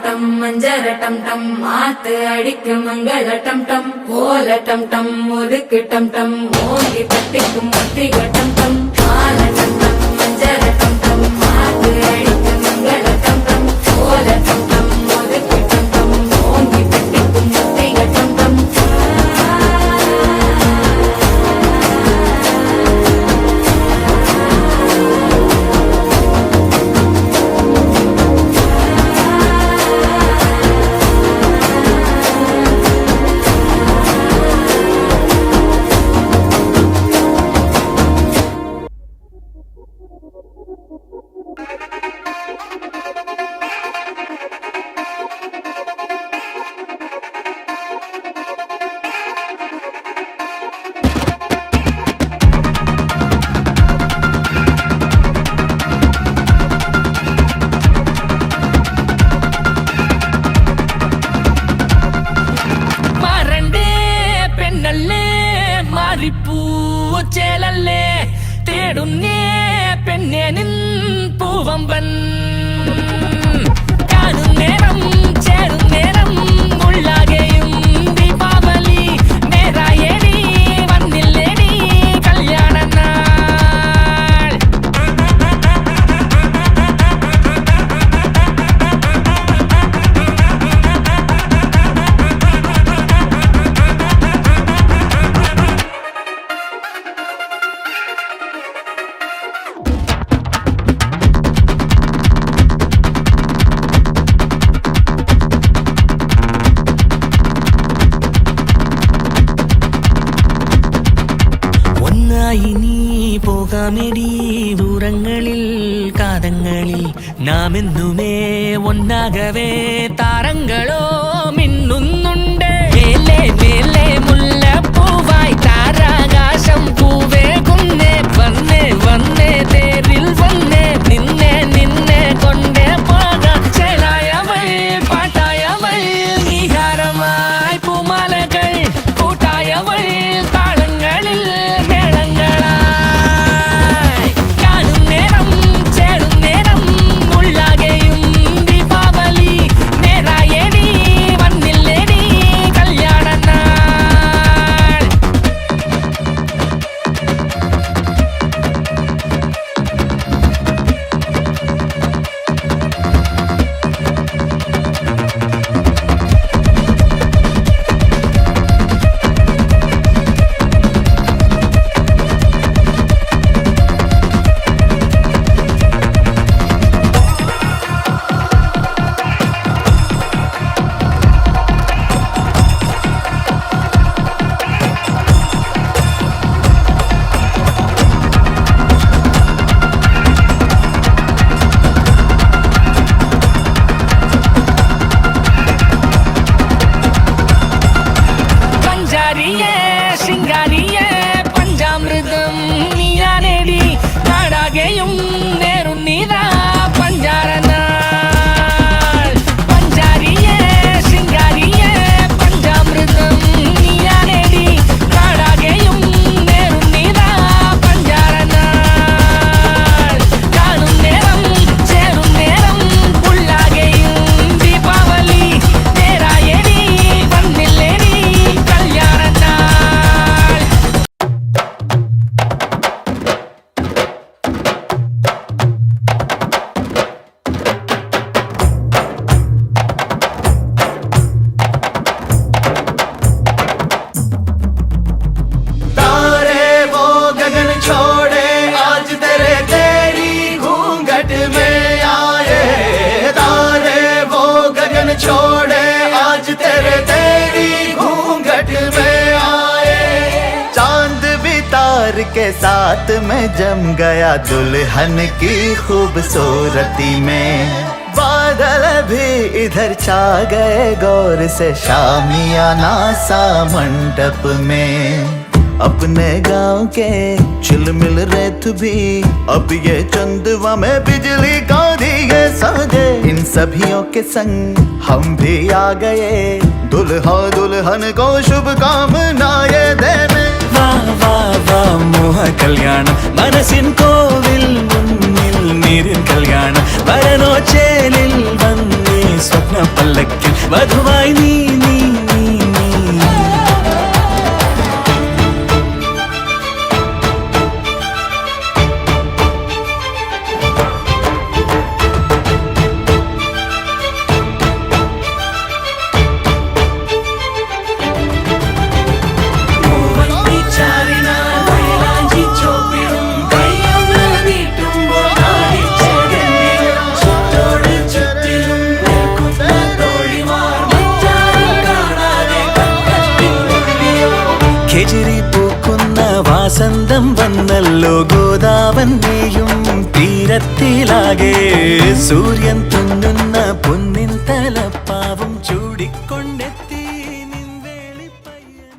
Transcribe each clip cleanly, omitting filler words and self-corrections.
டம் மஞ்சர டம் டம் மாத்து அடிக்கு மங்கள டம் டம் ஓல டம் டம் ஒதுக்கு டம் டம் ஓங்கி தட்டிக்கும் ஒத்திக டம் டம் மால டம் டம் மஞ்சர டம் டம் மாத்து அடிக்கு மங்கள டம் டம் ஓல டம் டம் ஒதுக்கு டம் டம் ஓங்கி தட்டிக்கும் ஒத்திக டம் டம் പൂച്ചേലല്ലേ തേടുന്നേ പെണ്ണേ നിൻ പൂവമ്പൻ കാണും നേരം ചേരും നേരം ഉള്ളാകെയും ദീപാവലി നേരായേടി വന്നില്ലേടി കല്യാണ നാൾ ഇനി പോകാമെടി ദൂരങ്ങളിൽ കാതങ്ങളിൽ നാം എന്നുമേ ഒന്നാകവേ താരങ്ങളോ മിന്നുന്നുണ്ട് മേലെ മേലെ മുല്ലപ്പൂവായി താരാകാശം പൂവേ കുന്നേ വന്നേ വന്നേ തേരിൽ വന്നേ നിന്നെ നിന്നെ കൊണ്ടേ പോകാം ചേലായവൾ പാട്ടായവൾ നീഹാരമായി പൂമാലകൾ കൂട്ടായവൾ താളങ്ങളിൽ के साथ में जम गया दुल्हन की खूबसूरती में बादल भी इधर छा गए गौर से शामियाना सा मंडप में अपने गांव के चिलमिल रेत भी अब ये चंदवा में बिजली का दिए सजे इन सभियों के संग हम भी आ गए दुल्हा दुल्हन को शुभकामनाएं देने മോഹ കല്യാണം മനസ്സിൻ കോവിൽ മുന്നിൽ നീരിൻ കല്യാണം വരനോച്ചേലിൽ വന്നേ സ്വപ്ന വധുവായി നീ നീ നീ നീ ഖെജിരി പൂക്കുന്ന വാസന്തം വന്നല്ലോ ഗോദാവന്റെയും തീരത്തിലാകെ സൂര്യൻ തുന്നുന്ന പൊന്നിൻ തലപ്പാവും ചൂടിക്കൊണ്ടെത്തി നിൻവേളിപ്പയ്യൻ.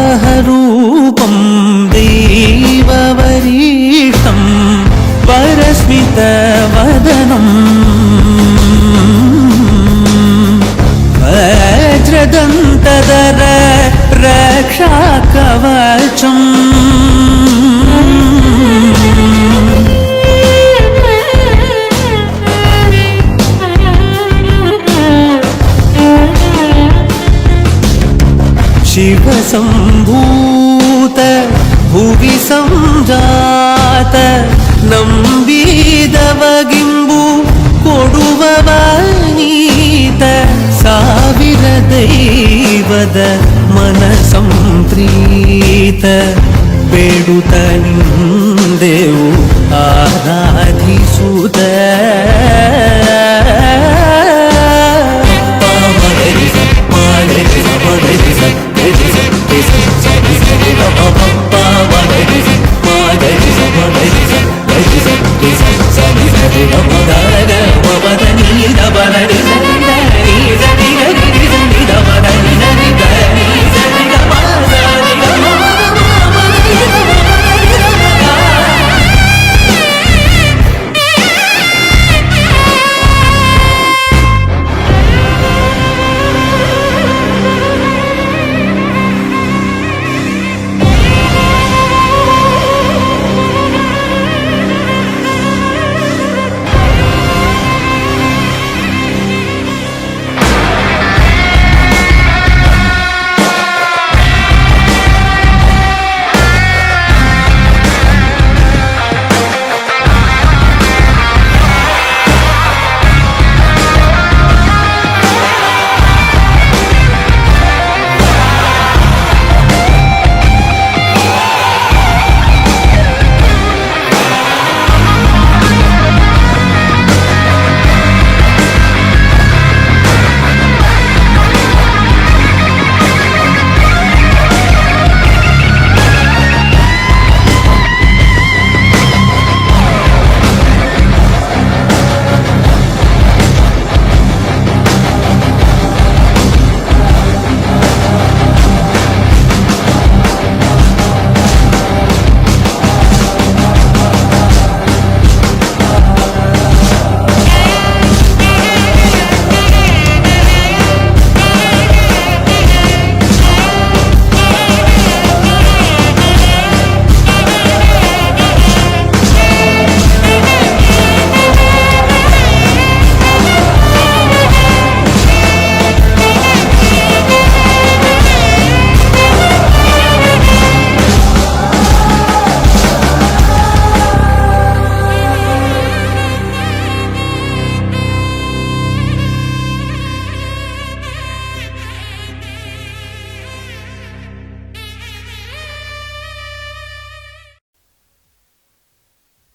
വരാഹരൂപം ദൈവവരീഷ്ടം പരസ്മിതവദനം വജ്രദന്തധര രക്ഷാകവചം शिवसम्भूत भुवि संजात नम्बीदवगिम्बु कोडुववनीत ಸಾವಿರ ದೈವದ ಮನಸಂಪ್ರೀತ ಬೇಡುತ್ತ ನಿಂದೆವು ಆರಾಧಿಸುತ್ತ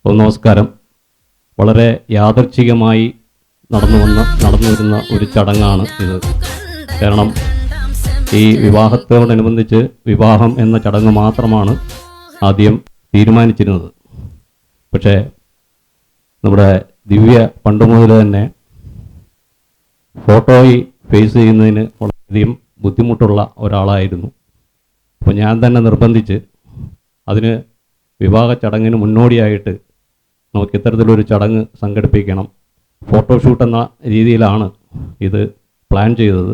നമസ്കാരം. വളരെ യാദർച്ഛികമായി നടന്നു വരുന്ന ഒരു ചടങ്ങാണ് ഇത്. കാരണം ഈ വിവാഹത്തോടനുബന്ധിച്ച് വിവാഹം എന്ന ചടങ്ങ് മാത്രമാണ് ആദ്യം തീരുമാനിച്ചിരുന്നത്. പക്ഷേ നമ്മുടെ ദിവ്യ പണ്ട് മുതൽ തന്നെ ഫോട്ടോയിൽ ഫേസ് ചെയ്യുന്നതിന് വളരെയധികം ബുദ്ധിമുട്ടുള്ള ഒരാളായിരുന്നു. അപ്പോൾ ഞാൻ തന്നെ നിർബന്ധിച്ച് അതിന് വിവാഹ ചടങ്ങിന് മുന്നോടിയായിട്ട് നമുക്ക് ഇത്തരത്തിലൊരു ചടങ്ങ് സംഘടിപ്പിക്കണം, ഫോട്ടോഷൂട്ട് എന്ന രീതിയിലാണ് ഇത് പ്ലാൻ ചെയ്തത്.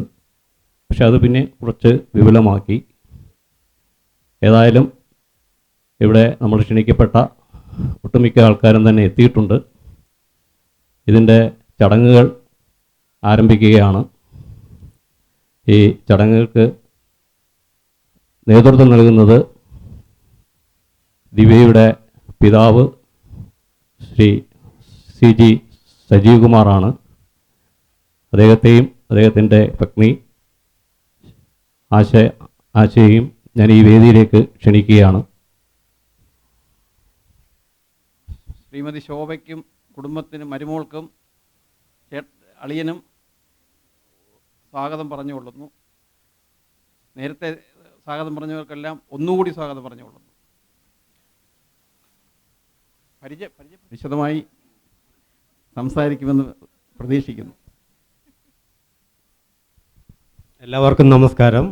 പക്ഷെ അത് പിന്നെ കുറച്ച് വിപുലമാക്കി. ഏതായാലും ഇവിടെ നമ്മൾ ക്ഷണിക്കപ്പെട്ട ഒട്ടുമിക്ക ആൾക്കാരും തന്നെ എത്തിയിട്ടുണ്ട്. ഇതിൻ്റെ ചടങ്ങുകൾ ആരംഭിക്കുകയാണ്. ഈ ചടങ്ങുകൾക്ക് നേതൃത്വം നൽകുന്നത് ദിവ്യയുടെ പിതാവ് ശ്രീ CG സജീവ് കുമാറാണ്. അദ്ദേഹത്തെയും അദ്ദേഹത്തിൻ്റെ പത്നി ആശയെയും ഞാൻ ഈ വേദിയിലേക്ക് ക്ഷണിക്കുകയാണ്. ശ്രീമതി ശോഭയ്ക്കും കുടുംബത്തിനും മരുമോൾക്കും അളിയനും സ്വാഗതം പറഞ്ഞുകൊള്ളുന്നു. നേരത്തെ സ്വാഗതം പറഞ്ഞവർക്കെല്ലാം ഒന്നുകൂടി സ്വാഗതം പറഞ്ഞുകൊള്ളുന്നു. വിശദമായി സംസാരിക്കുമെന്ന് പ്രതീക്ഷിക്കുന്നു. എല്ലാവർക്കും നമസ്കാരം.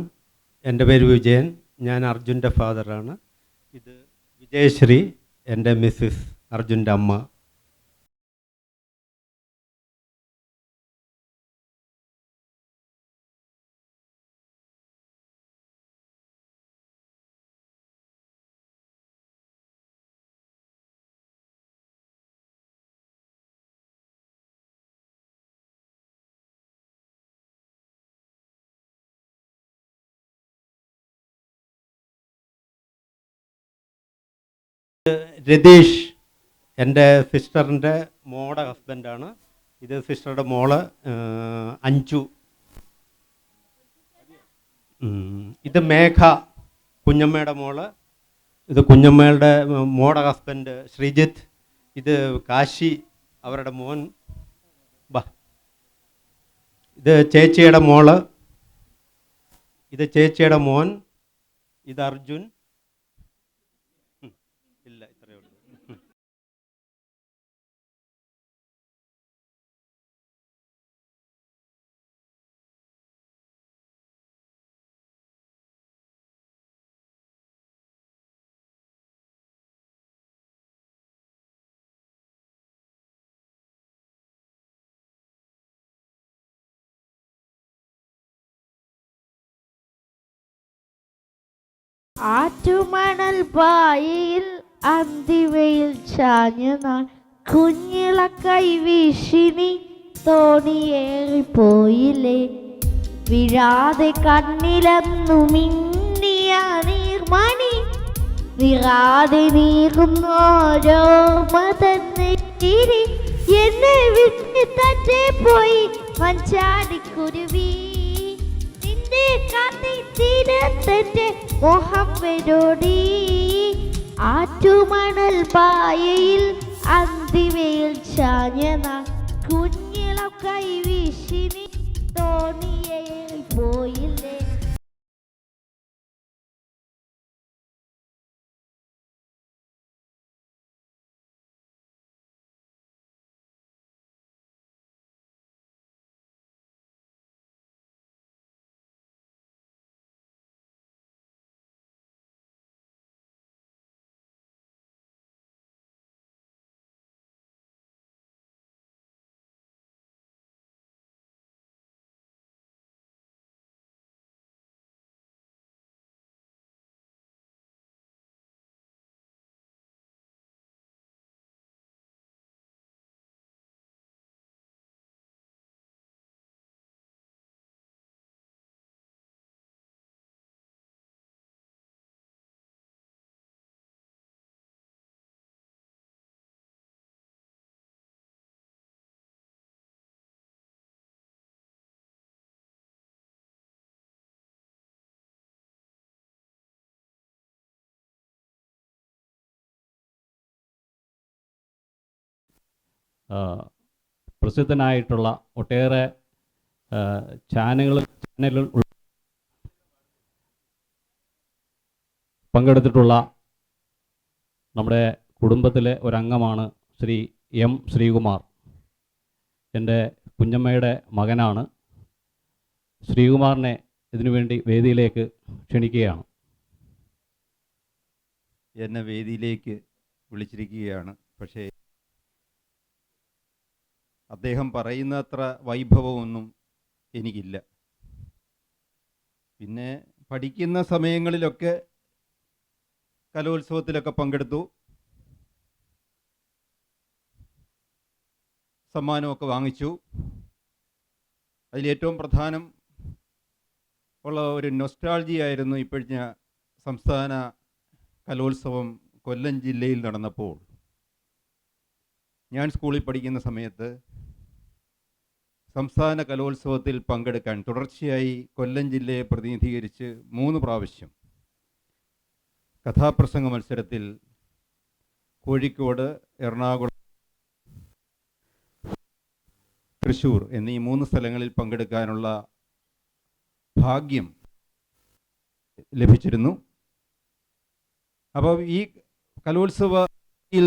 എൻ്റെ പേര് വിജയൻ. ഞാൻ അർജുൻ്റെ ഫാദറാണ്. ഇത് വിജയശ്രീ, എൻ്റെ മിസ്സിസ്, അർജുൻ്റെ അമ്മ. രതീഷ് എൻ്റെ സിസ്റ്ററിൻ്റെ മോളുടെ ഹസ്ബൻഡാണ്. ഇത് സിസ്റ്ററുടെ മോള് അഞ്ജു. ഇത് മേഘ, കുഞ്ഞമ്മയുടെ മോള്. ഇത് കുഞ്ഞമ്മയുടെ മോളുടെ ഹസ്ബൻഡ് ശ്രീജിത്ത്. ഇത് കാശി, അവരുടെ മോൻ. ഇത് ചേച്ചിയുടെ മോള്. ഇത് ചേച്ചിയുടെ മോൻ. ഇത് അർജുൻ. ആറ്റുമണൽ പായയിൽ അന്തിവയിൽ ചാഞ്ഞ നാൾ കുഞ്ഞിളക്കൈ വീശിനി തോണിയേറിപ്പോയില്ലേ. വിഴാതെ കണ്ണിലെന്നു മിന്നിയ നീർമണി നിറാതെ നീറുന്നോരോർമ്മ തന്നെ ചിരി. എന്നെ വിട്ട് തറ്റേ പോയി മഞ്ചാടിക്കുരുവി. നിന്റെ കാത്തിരത്തെ മോഹം വരോടി. ആറ്റുമണൽ പായയിൽ അന്തിവയിൽ ചാഞ്ഞ നാൾ കുഞ്ഞിളം കൈ വീശിനി തോണിയേറി പോയില്ലേ. പ്രസിദ്ധനായിട്ടുള്ള ഒട്ടേറെ ചാനലുകൾ പങ്കെടുത്തിട്ടുള്ള നമ്മുടെ കുടുംബത്തിലെ ഒരംഗമാണ് ശ്രീ എം ശ്രീകുമാർ. എൻ്റെ കുഞ്ഞമ്മയുടെ മകനാണ്. ശ്രീകുമാറിനെ ഇതിനുവേണ്ടി വേദിയിലേക്ക് ക്ഷണിക്കുകയാണ്. എന്നെ വേദിയിലേക്ക് വിളിച്ചിരിക്കുകയാണ്. പക്ഷേ അദ്ദേഹം പറയുന്ന അത്ര വൈഭവമൊന്നും എനിക്കില്ല. പിന്നെ പഠിക്കുന്ന സമയങ്ങളിലൊക്കെ കലോത്സവത്തിലൊക്കെ പങ്കെടുത്തു, സമ്മാനമൊക്കെ വാങ്ങിച്ചു. അതിലേറ്റവും പ്രധാനം ഉള്ള ഒരു നൊസ്റ്റാൾജിയായിരുന്നു ഇപ്പോഴത്തെ സംസ്ഥാന കലോത്സവം കൊല്ലം ജില്ലയിൽ നടന്നപ്പോൾ. ഞാൻ സ്കൂളിൽ പഠിക്കുന്ന സമയത്ത് സംസ്ഥാന കലോത്സവത്തിൽ പങ്കെടുക്കാൻ തുടർച്ചയായി കൊല്ലം ജില്ലയെ പ്രതിനിധീകരിച്ച് 3 പ്രാവശ്യം കഥാപ്രസംഗ മത്സരത്തിൽ കോഴിക്കോട്, എറണാകുളം, തൃശ്ശൂർ എന്നീ 3 സ്ഥലങ്ങളിൽ പങ്കെടുക്കാനുള്ള ഭാഗ്യം ലഭിച്ചിരുന്നു. അപ്പോൾ ഈ കലോത്സവത്തിൽ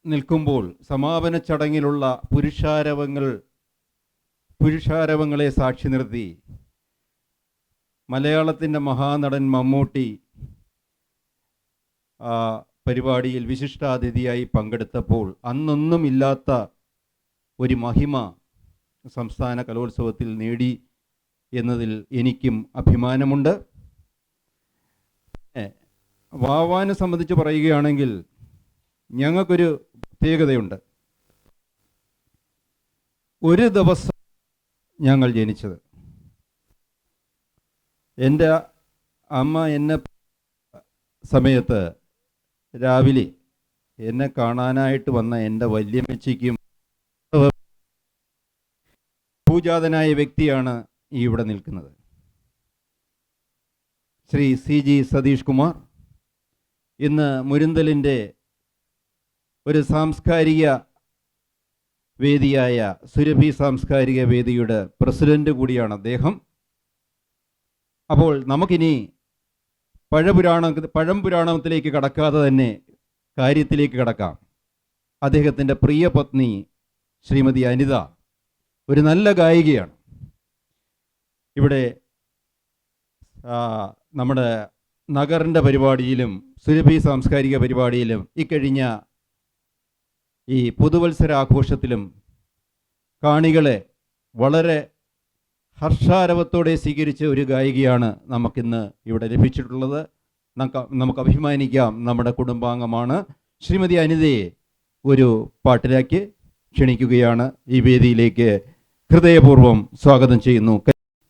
നിൽക്കുമ്പോൾ സമാപന ചടങ്ങിലുള്ള പുരുഷാരവങ്ങളെ സാക്ഷി നിർത്തി മലയാളത്തിൻ്റെ മഹാനടൻ മമ്മൂട്ടി പരിപാടിയിൽ വിശിഷ്ടാതിഥിയായി പങ്കെടുത്തപ്പോൾ അന്നൊന്നുമില്ലാത്ത ഒരു മഹിമ സംസ്ഥാന കലോത്സവത്തിൽ നേടി എന്നതിൽ എനിക്കും അഭിമാനമുണ്ട്. വാവാനെ സംബന്ധിച്ച് പറയുകയാണെങ്കിൽ ഞങ്ങൾക്കൊരു പ്രത്യേകതയുണ്ട്. ഒരു ദിവസം ഞങ്ങൾ ജനിച്ചത്. എൻ്റെ അമ്മ എന്നെ സമയത്ത് രാവിലെ എന്നെ കാണാനായിട്ട് വന്ന എൻ്റെ വല്യമ്മച്ചിക്കും ഭൂജാതനായ വ്യക്തിയാണ് ഈ ഇവിടെ നിൽക്കുന്നത്. ശ്രീ CG സതീഷ് കുമാർ ഇന്ന് മുരുന്തലിൻ്റെ ഒരു സാംസ്കാരിക വേദിയായ സുരഭി സാംസ്കാരിക വേദിയുടെ പ്രസിഡന്റ് കൂടിയാണ് അദ്ദേഹം. അപ്പോൾ നമുക്കിനി പഴംപുരാണത്തിലേക്ക് കടക്കാതെ തന്നെ കാര്യത്തിലേക്ക് കടക്കാം. അദ്ദേഹത്തിൻ്റെ പ്രിയ പത്നി ശ്രീമതി അനിത ഒരു നല്ല ഗായികയാണ്. ഇവിടെ നമ്മുടെ നഗറിൻ്റെ പരിപാടിയിലും സുരഭി സാംസ്കാരിക പരിപാടിയിലും ഇക്കഴിഞ്ഞ ഈ പുതുവത്സരാഘോഷത്തിലും കാണികളെ വളരെ ഹർഷാരവത്തോടെ സ്വീകരിച്ച ഒരു ഗായികയാണ് നമുക്കിന്ന് ഇവിടെ ലഭിച്ചിട്ടുള്ളത്. നമുക്ക് അഭിമാനിക്കാം, നമ്മുടെ കുടുംബാംഗമാണ്. ശ്രീമതി അനിതയെ ഒരു പാട്ടിലേക്ക് ക്ഷണിക്കുകയാണ്. ഈ വേദിയിലേക്ക് ഹൃദയപൂർവ്വം സ്വാഗതം ചെയ്യുന്നു.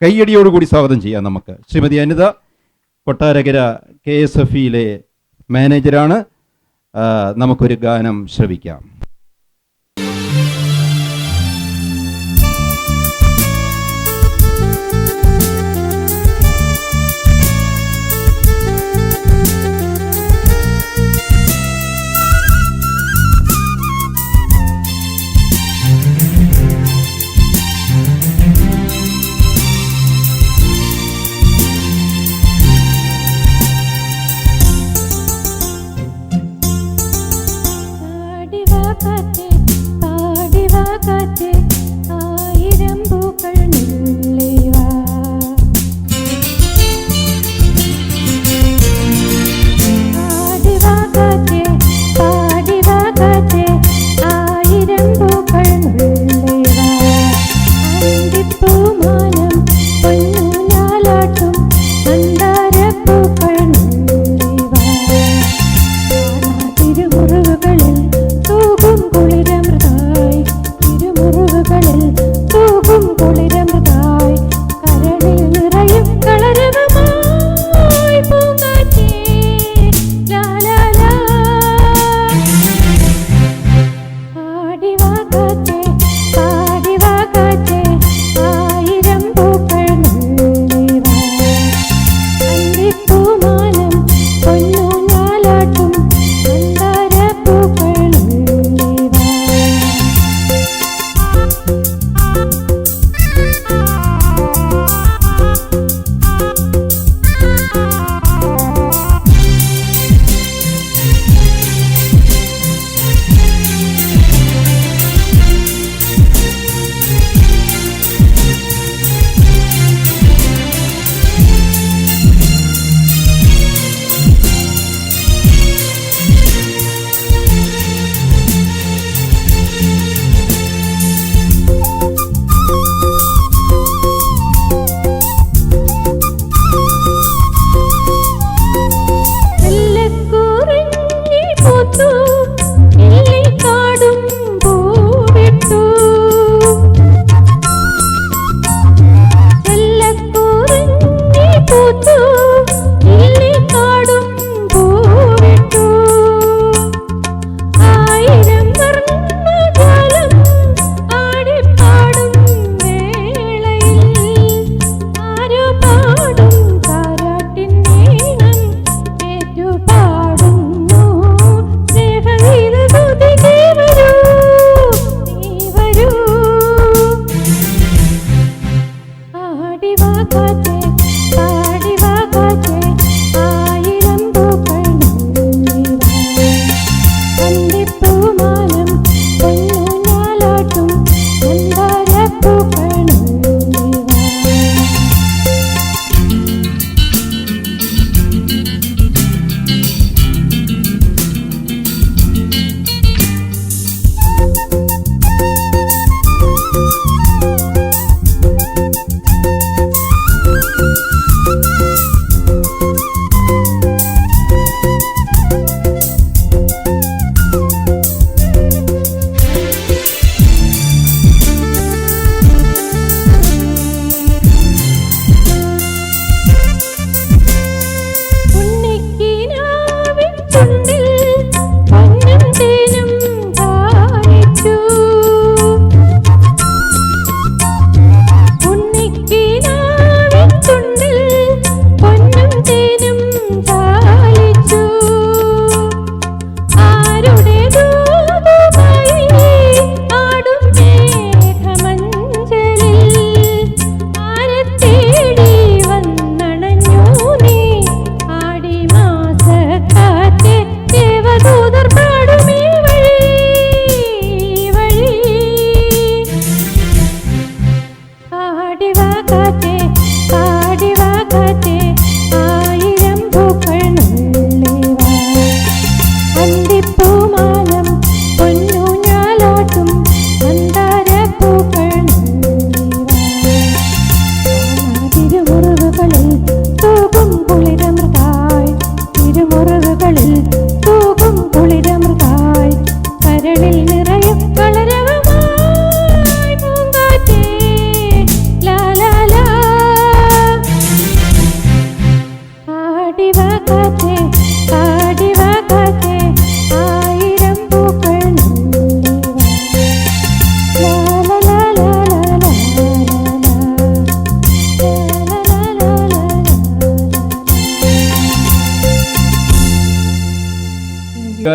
കയ്യടിയോടുകൂടി സ്വാഗതം ചെയ്യാം നമുക്ക്. ശ്രീമതി അനിത കൊട്ടാരക്കര KSFE മാനേജരാണ്. നമുക്കൊരു ഗാനം ശ്രവിക്കാം. ആടിവാ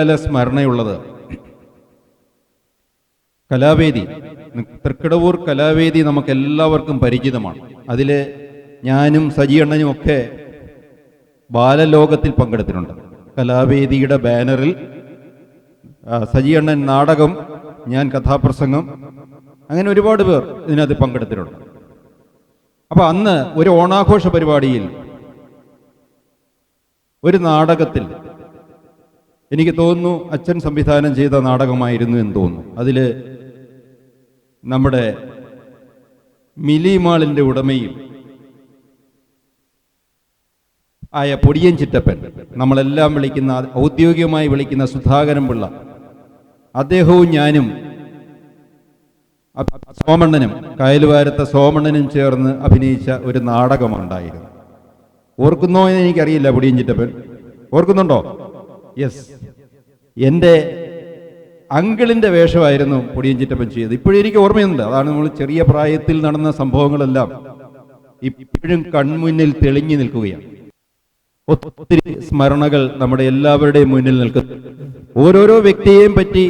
ദീർഘകാല സ്മരണയുള്ളത് കലാവേദി. തൃക്കടവൂർ കലാവേദി നമുക്കെല്ലാവർക്കും പരിചിതമാണ്. അതിൽ ഞാനും സജി അണ്ണനും ഒക്കെ ബാലലോകത്തിൽ പങ്കെടുത്തിട്ടുണ്ട്. കലാവേദിയുടെ ബാനറിൽ സജി അണ്ണൻ നാടകം, ഞാൻ കഥാപ്രസംഗം, അങ്ങനെ ഒരുപാട് പേർ ഇതിനകത്ത് പങ്കെടുത്തിട്ടുണ്ട്. അപ്പോൾ അന്ന് ഒരു ഓണാഘോഷ പരിപാടിയിൽ ഒരു നാടകത്തിൽ, എനിക്ക് തോന്നുന്നു അച്ഛൻ സംവിധാനം ചെയ്ത നാടകമായിരുന്നു എന്ന് തോന്നുന്നു, അതിൽ നമ്മുടെ മിലിമാളിൻ്റെ ഉടമയും ആയ പൊടിയൻ ചിറ്റപ്പൻ, നമ്മളെല്ലാം വിളിക്കുന്ന, ഔദ്യോഗികമായി വിളിക്കുന്ന സുധാകരൻ പിള്ള, അദ്ദേഹവും ഞാനും സോമണ്ണനും, കായലുവാരത്തെ സോമണ്ണനും ചേർന്ന് അഭിനയിച്ച ഒരു നാടകമുണ്ടായിരുന്നു. ഓർക്കുന്നോ എന്ന് എനിക്കറിയില്ല. പൊടിയൻ ചിറ്റപ്പൻ ഓർക്കുന്നുണ്ടോ? യെസ്, എൻ്റെ അങ്കിളിൻ്റെ വേഷമായിരുന്നു പൊടിയൻ ചിറ്റപ്പൻ ചെയ്തത്. ഇപ്പോഴും എനിക്ക് ഓർമ്മയുണ്ട്. അതാണ് നമ്മൾ ചെറിയ പ്രായത്തിൽ നടന്ന സംഭവങ്ങളെല്ലാം ഇപ്പോഴും കൺമുന്നിൽ തെളിഞ്ഞു നിൽക്കുകയാണ്. ഒത്തിരി സ്മരണകൾ നമ്മുടെ എല്ലാവരുടെയും മുന്നിൽ നിൽക്കുന്നു. ഓരോരോ വ്യക്തിയെയും പറ്റി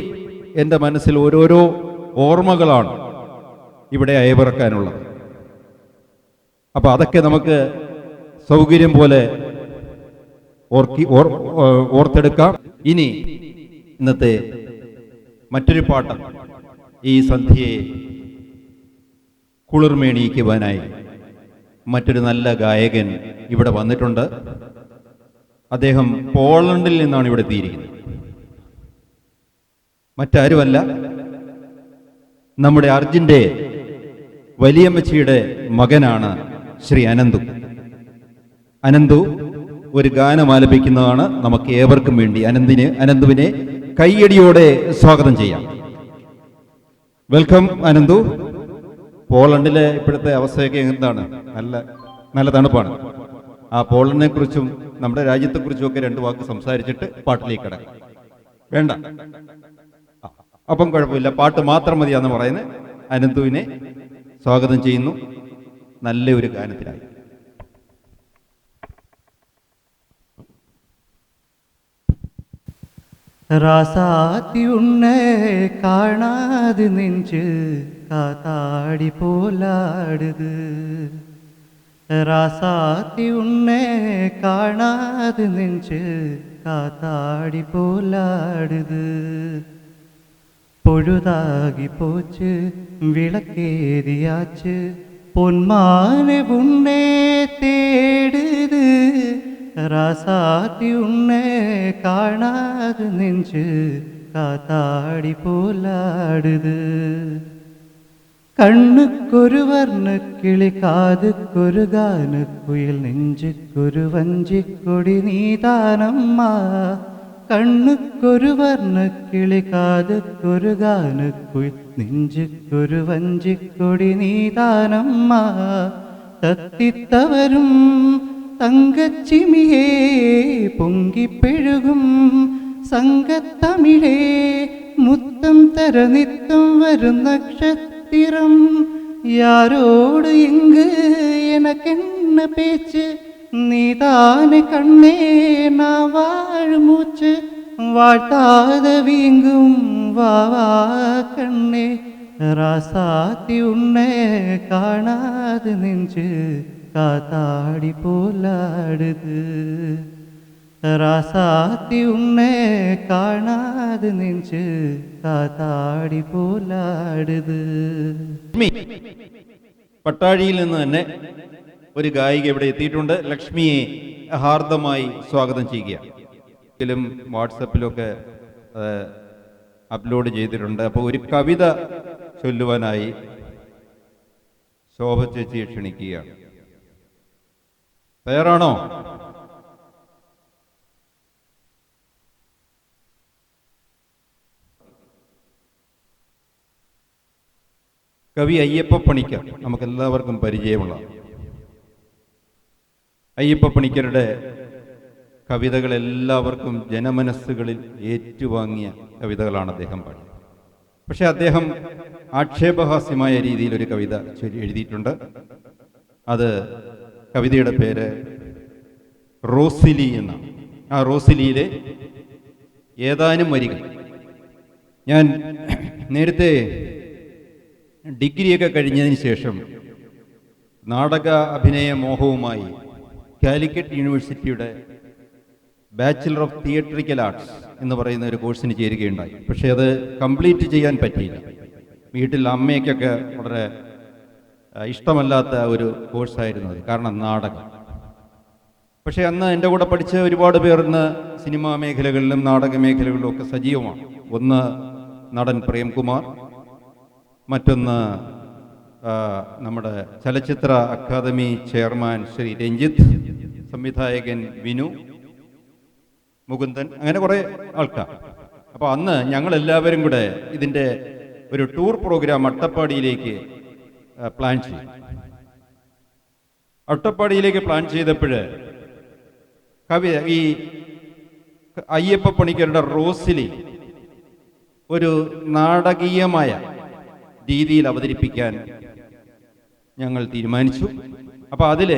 എൻ്റെ മനസ്സിൽ ഓരോരോ ഓർമ്മകളാണ് ഇവിടെ അയവിറക്കാനുള്ളത്. അപ്പോൾ അതൊക്കെ നമുക്ക് സൗകര്യം പോലെ ഓർത്തെടുക്കാം. ഇനി ഇന്നത്തെ മറ്റൊരു പാട്ട്, ഈ സന്ധ്യയെ കുളിർമേണിയിക്കുവാനായി മറ്റൊരു നല്ല ഗായകൻ ഇവിടെ വന്നിട്ടുണ്ട്. അദ്ദേഹം പോളണ്ടിൽ നിന്നാണ് ഇവിടെ എത്തിയിരിക്കുന്നത്. മറ്റാരുമല്ല, നമ്മുടെ അർജുൻ്റെ വലിയമ്മച്ചിയുടെ മകനാണ് ശ്രീ അനന്തു. അനന്തു ഒരു ഗാനം ആലപിക്കുന്നതാണ് നമുക്ക് ഏവർക്കും വേണ്ടി. അനന്തുവിനെ കയ്യടിയോടെ സ്വാഗതം ചെയ്യാം. വെൽക്കം അനന്തു. പോളണ്ടിലെ ഇപ്പോഴത്തെ അവസ്ഥയൊക്കെ എന്താണ്? നല്ല തണുപ്പാണ്. ആ പോളണ്ടിനെ കുറിച്ചും നമ്മുടെ രാജ്യത്തെക്കുറിച്ചും ഒക്കെ രണ്ട് വാക്ക് സംസാരിച്ചിട്ട് പാട്ടിലേക്ക് കിടക്കാം. വേണ്ട, അപ്പം കുഴപ്പമില്ല, പാട്ട് മാത്രം മതിയാന്ന് പറയുന്നത്. അനന്തുവിനെ സ്വാഗതം ചെയ്യുന്നു നല്ല ഒരു ഗാനത്തിനായി. ராசாத்தி உன்னை காணாது நெஞ்சு காத்தாடி போலாடுது. ராசாத்தி உன்னை காணாது நெஞ்சு காத்தாடி போலாடுது. பொழுதாகி போச்சு விளக்கேதியாச்சு பொன்மானே உன்னை தேடுது. ராசாத்தி உன்னை காணாது நெஞ்சு காத்தாடி போலாடுது. കണ്ണുക്കൊരു വർണ്ണക്കിളി കാതുക്കൊരു ഗാനക്കുയിൽ നെഞ്ചുക്കൊരു വഞ്ചിക്കൊടി നീതാനമ്മ. കണ്ണുക്കൊരു വർണ്ണക്കിളി കാതുക്കൊരു ഗാനക്കുയിൽ നെഞ്ചുക്കൊരു വഞ്ചിക്കൊടി നീതാനമ്മ. തത്തിത്തവരും തങ്കച്ചിമിയേ പൊങ്കിപ്പെഴുകും സംഘത്തമിഴേ മുത്തം തരനിത്തം വരും നക്ഷത്രം. யாரோடு இங்கு எனக்கென்ன பேச்சு நீதானே கண்ணே நான் வாழும் மூச்சு. வாழ்த்தாத வீங்கும் வாவா கண்ணே. ராசாத்தி உன்னை காணாது நெஞ்சு காத்தாடி போலாடுது. ராசாத்தி உன்னை കാണാതെ നെഞ്ച് കാത്താടി പോലാടുത്. പട്ടാഴിയിൽ നിന്ന് തന്നെ ഒരു ഗായിക ഇവിടെ എത്തിയിട്ടുണ്ട്. ലക്ഷ്മിയെ ഹാർദമായി സ്വാഗതം ചെയ്യുകയാണ്. ഇതിലും വാട്സപ്പിലൊക്കെ അപ്ലോഡ് ചെയ്തിട്ടുണ്ട്. അപ്പോൾ ഒരു കവിത ചൊല്ലുവാനായി ശോഭ ചേച്ചിയെ ക്ഷണിക്കുകയാണ്. തയ്യാറാണോ? കവി അയ്യപ്പ പണിക്കർ നമുക്കെല്ലാവർക്കും പരിചയമുള്ള അയ്യപ്പ പണിക്കരുടെ കവിതകൾ എല്ലാവർക്കും ജനമനസ്സുകളിൽ ഏറ്റുവാങ്ങിയ കവിതകളാണ് അദ്ദേഹം പാടിയത്. പക്ഷെ അദ്ദേഹം ആക്ഷേപഹാസ്യമായ രീതിയിൽ ഒരു കവിത എഴുതിയിട്ടുണ്ട്. അത് കവിതയുടെ പേര് റോസിലി എന്നാണ്. ആ റോസിലിയിലെ ഏതാനും വരികൾ. ഞാൻ നേരത്തെ ഡിഗ്രിയൊക്കെ കഴിഞ്ഞതിന് ശേഷം നാടക അഭിനയ മോഹവുമായി കാലിക്കറ്റ് യൂണിവേഴ്സിറ്റിയുടെ ബാച്ചിലർ ഓഫ് തിയേറ്ററിക്കൽ ആർട്സ് എന്ന് പറയുന്ന ഒരു കോഴ്സിന് ചേരുകയുണ്ടായി. പക്ഷേ അത് കംപ്ലീറ്റ് ചെയ്യാൻ പറ്റിയില്ല. വീട്ടിൽ അമ്മയ്ക്കൊക്കെ വളരെ ഇഷ്ടമല്ലാത്ത ഒരു കോഴ്സായിരുന്നു അത്, കാരണം നാടകം. പക്ഷേ അന്ന് എൻ്റെ കൂടെ പഠിച്ച ഒരുപാട് പേർ ഇന്ന് സിനിമാ മേഖലകളിലും നാടക മേഖലകളിലും ഒക്കെ സജീവമാണ്. ഒന്ന് നടൻ പ്രേംകുമാർ, മറ്റൊന്ന് നമ്മുടെ ചലച്ചിത്ര അക്കാദമി ചെയർമാൻ ശ്രീ രഞ്ജിത്ത്, സംവിധായകൻ വിനു, മുകുന്ദൻ, അങ്ങനെ കുറേ ആൾക്കാർ. അപ്പോൾ അന്ന് ഞങ്ങളെല്ലാവരും കൂടെ ഇതിൻ്റെ ഒരു ടൂർ പ്രോഗ്രാം അട്ടപ്പാടിയിലേക്ക് പ്ലാൻ ചെയ്തു. അട്ടപ്പാടിയിലേക്ക് പ്ലാൻ ചെയ്തപ്പോൾ ഈ അയ്യപ്പ പണിക്കരുടെ റോസിലി ഒരു നാടകീയമായ രീതിയിൽ അവതരിപ്പിക്കാൻ ഞങ്ങൾ തീരുമാനിച്ചു. അപ്പോൾ അതിൽ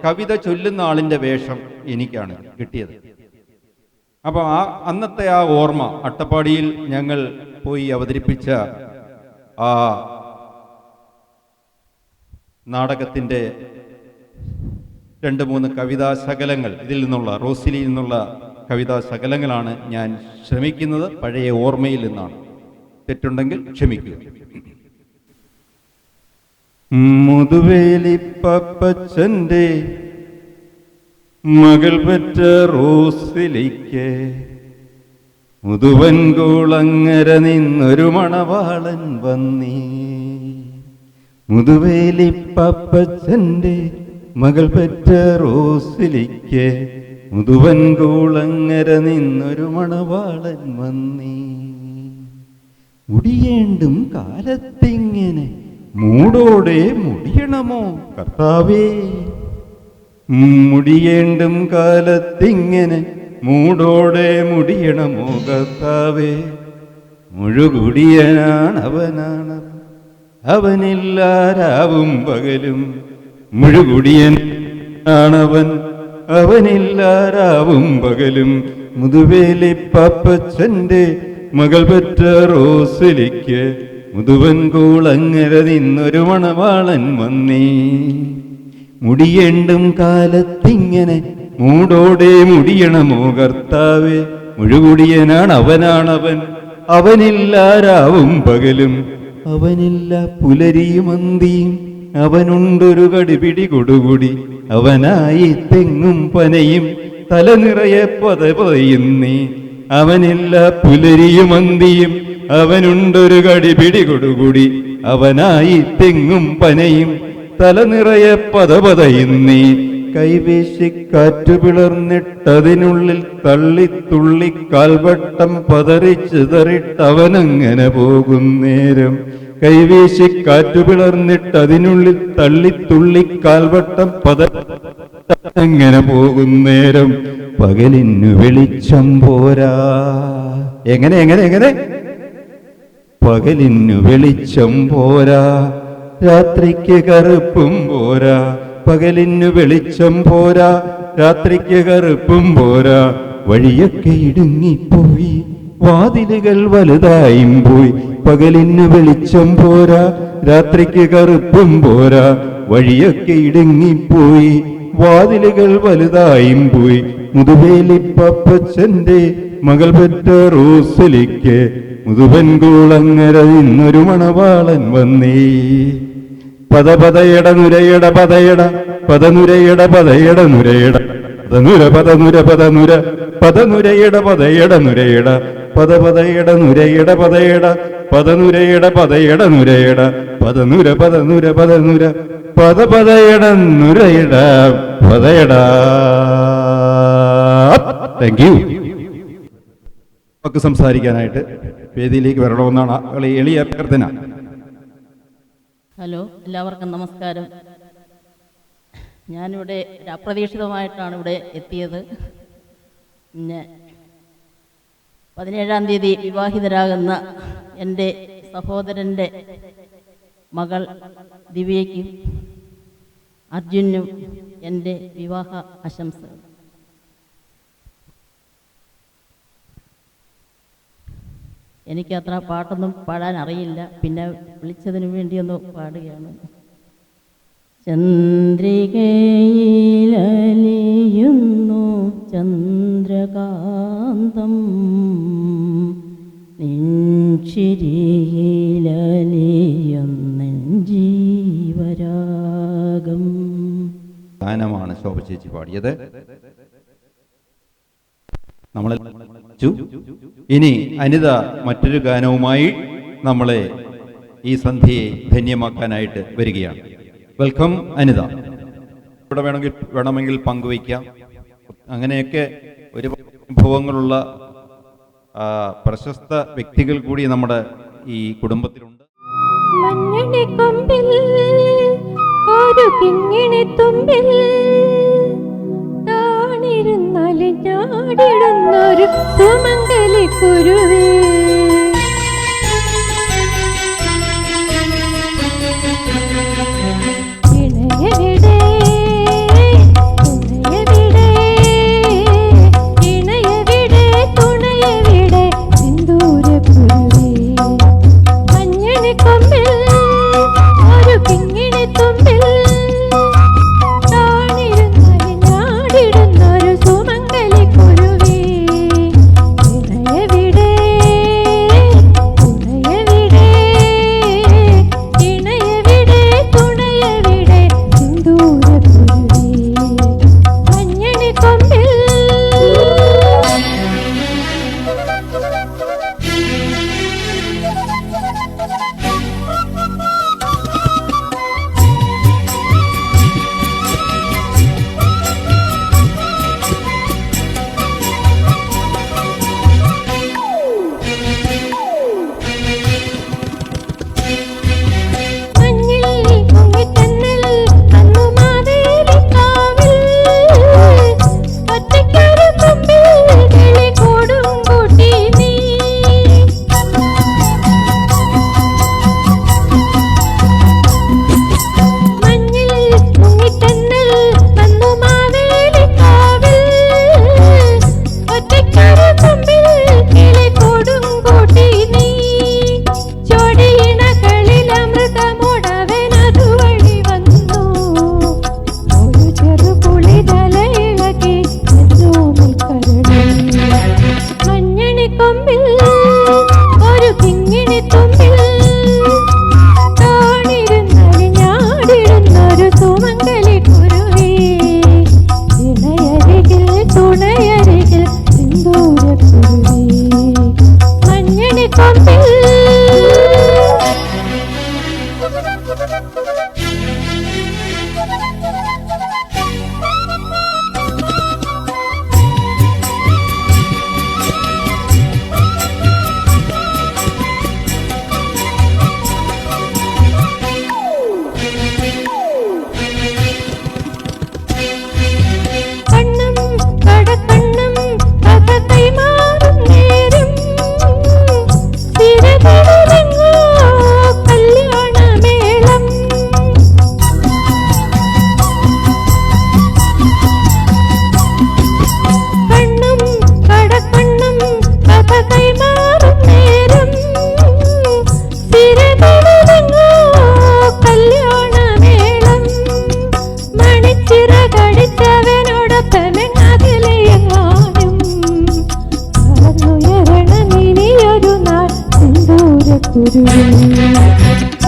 കവിത ചൊല്ലുന്ന ആളിൻ്റെ വേഷം എനിക്കാണ് കിട്ടിയത്. അപ്പോൾ അന്നത്തെ ആ ഓർമ്മ, അട്ടപ്പാടിയിൽ ഞങ്ങൾ പോയി അവതരിപ്പിച്ച ആ നാടകത്തിൻ്റെ 2-3 കവിതാ ശകലങ്ങൾ, ഇതിൽ നിന്നുള്ള റോസിലിയിൽ നിന്നുള്ള കവിതാ ശകലങ്ങളാണ് ഞാൻ ശ്രമിക്കുന്നത്. പഴയ ഓർമ്മയിൽ നിന്നാണ്. തെറ്റുണ്ടെങ്കിൽ ക്ഷമിക്കുക. മുതുവേലിപ്പച്ചൻ്റെ മകൾ പെറ്റ റോസിലിക്ക് മുതുവൻകുളങ്ങര നിന്നൊരു മണവാളൻ വന്നീ. മുതുവേലിപ്പച്ചൻ്റെ മകൾ പെറ്റ റോസിലിക്ക് മുതുവൻകുളങ്ങര നിന്നൊരു മണവാളൻ വന്നീ. മുടിയേണ്ടും കാലത്തിങ്ങനെ മൂടോടെ മുടിയണമോ കർത്താവേ, മുടിയേണ്ടും കാലത്തിങ്ങനെ മൂടോടെ മുടിയണമോ കർത്താവേ. മുഴുകുടിയനാണവനാണ്, അവനില്ലാരാവും പകലും. മുഴുകുടിയനാണവൻ, അവനില്ലാരാവും പകലും. മുതുവേലിപ്പച്ചൻ്റെ മകൾ പെറ്റ റോസിലിക്ക് മുതുവൻകുളങ്ങര നിന്നൊരു മണവാളൻ വന്നീ. മുടിയേണ്ടും കാലത്തിങ്ങനെ മൂടോടെ മുടിയണമോ കർത്താവേ. മുഴുകുടിയനാണ് അവനാണവൻ, അവനില്ലാരാവും പകലും. അവനില്ല പുലരിയുമന്തിയും, അവനുണ്ടൊരു കടിപിടി കൊടുകുടി. അവനായി തെങ്ങും പനയും തല നിറയെ പതയുന്നീ. അവനില്ല പുലരിയുമന്തിയും, അവനുണ്ടൊരു കടിപിടി കൊടുകുടി. അവനായി തെങ്ങും പനയും തല നിറയെ പതയുന്നീ. കൈവീശി കാറ്റു പിളർന്നിട്ടതിനുള്ളിൽ തള്ളിത്തുള്ളി കാൽവട്ടം പതറിച്ചിതറിട്ടവനങ്ങനെ പോകുന്നേരം. കൈവീശി കാറ്റു പിളർന്നിട്ടതിനുള്ളിൽ തള്ളിത്തുള്ളി കാൽവട്ടം പതറിങ്ങനെ പോകുന്നേരം. പകലിന്നു വെളിച്ചം പോരാ. എങ്ങനെ എങ്ങനെ എങ്ങനെ? പകലിന്നു വെളിച്ചം പോരാ, രാത്രിക്ക് കറുപ്പും പോരാ. പകലിന്നു വെളിച്ചം പോരാ, രാത്രിക്ക് കറുപ്പും പോരാ. വഴിയൊക്കെ ഇടുങ്ങിപ്പോയി, വാതിലുകൾ വലുതായും പോയി. പകലിന്നു വെളിച്ചം പോരാ, രാത്രിക്ക് കറുപ്പും പോരാ. വഴിയൊക്കെ ഇടുങ്ങിപ്പോയി, വാതിലുകൾ വലുതായും പോയി. മുതുവേലിപ്പച്ചൻ്റെ മകൾ പെറ്റ റോസിലിക്ക് മുതുവൻകുളങ്ങര നിന്നൊരു മണവാളൻ വന്നീ. പദപദയട നുരയട പദയട പദനുരയട പദയട നുരയട പദനുര പദനുര പദനുര പദനുരയട പദയട നുരയട പദപദയട നുരയട പദയട പദനുരയട പദയട നുരയട പദനുര പദനുര പദനുര പദപദയട നുരയട പദയട. Thank you. സംസാരിക്കാനായിട്ട് വേദിയിലേക്ക് വരണമെന്നാണ് എളിയ അഭ്യർത്ഥന. ഹലോ, എല്ലാവർക്കും നമസ്കാരം. ഞാനിവിടെ അപ്രതീക്ഷിതമായിട്ടാണ് ഇവിടെ എത്തിയത്. പിന്നെ 17-ാം തീയതി വിവാഹിതരാകുന്ന എൻ്റെ സഹോദരൻ്റെ മകൾ ദിവ്യയ്ക്കും അർജുനും എൻ്റെ വിവാഹ ആശംസകൾ. എനിക്കത്ര പാട്ടൊന്നും പാടാൻ അറിയില്ല. പിന്നെ വിളിച്ചതിന് വേണ്ടിയൊന്ന് പാടുകയാണ്. ചന്ദ്രികയിലലിയുന്നു ചന്ദ്രകാന്തം, നെഞ്ചിരിയിലലിയുന്നെൻ ജീവരാഗം. ഗാനമാണ് ശോഭ ചേച്ചി പാടിയത്. നമ്മളെ ഇനി അനിത മറ്റൊരു ഗാനവുമായി നമ്മളെ ഈ സന്ധ്യയെ ധന്യമാക്കാനായിട്ട് വരികയാണ്. വെൽക്കം അനിത. ഇവിടെ വേണമെങ്കിൽ പങ്കുവയ്ക്കാം. അങ്ങനെയൊക്കെ ഒരുപാട് അനുഭവങ്ങളുള്ള പ്രശസ്ത വ്യക്തികൾ കൂടി നമ്മുടെ ഈ കുടുംബത്തിലുണ്ട്. മഞ്ഞണി കൊമ്പിൽ ഒരു കിങ്ങിണി തുമ്പിൽ താണിരുന്നാലും ഞാടിടുന്നൊരു സുമംഗലി കുരുവേ, ഇണയവിടെ തുണയവിടെ, ഇണയവിടെ തുണയവിടെ സിന്ദൂരക്കുരുവേ. മഞ്ഞണി കൊമ്പിൽ ഒരു കിങ്ങിണി തുമ്പിൽ താണിരുന്നാലും ഞാടിടുന്നൊരു സുമംഗലി കുരുവേ, ഇണയവിടെ തുണയവിടെ, ഇണയവിടെ തുണയവിടെ സിന്ദൂരക്കുരുവേ. മഞ്ഞണി കൊമ്പിൽ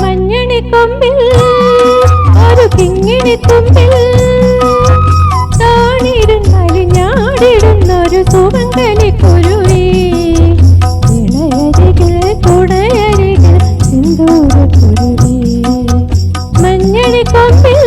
മഞ്ഞണി കൊമ്പിൽ ഒരു കിങ്ങിണി തുമ്പിൽ താണിരുന്നാലും ഞാടിടുന്നൊരു സുമംഗലി കുരുവേ, ഇണയരികിൽ തുണയരികിൽ സിന്ദൂരക്കുരുവേ. മഞ്ഞണി കൊമ്പിൽ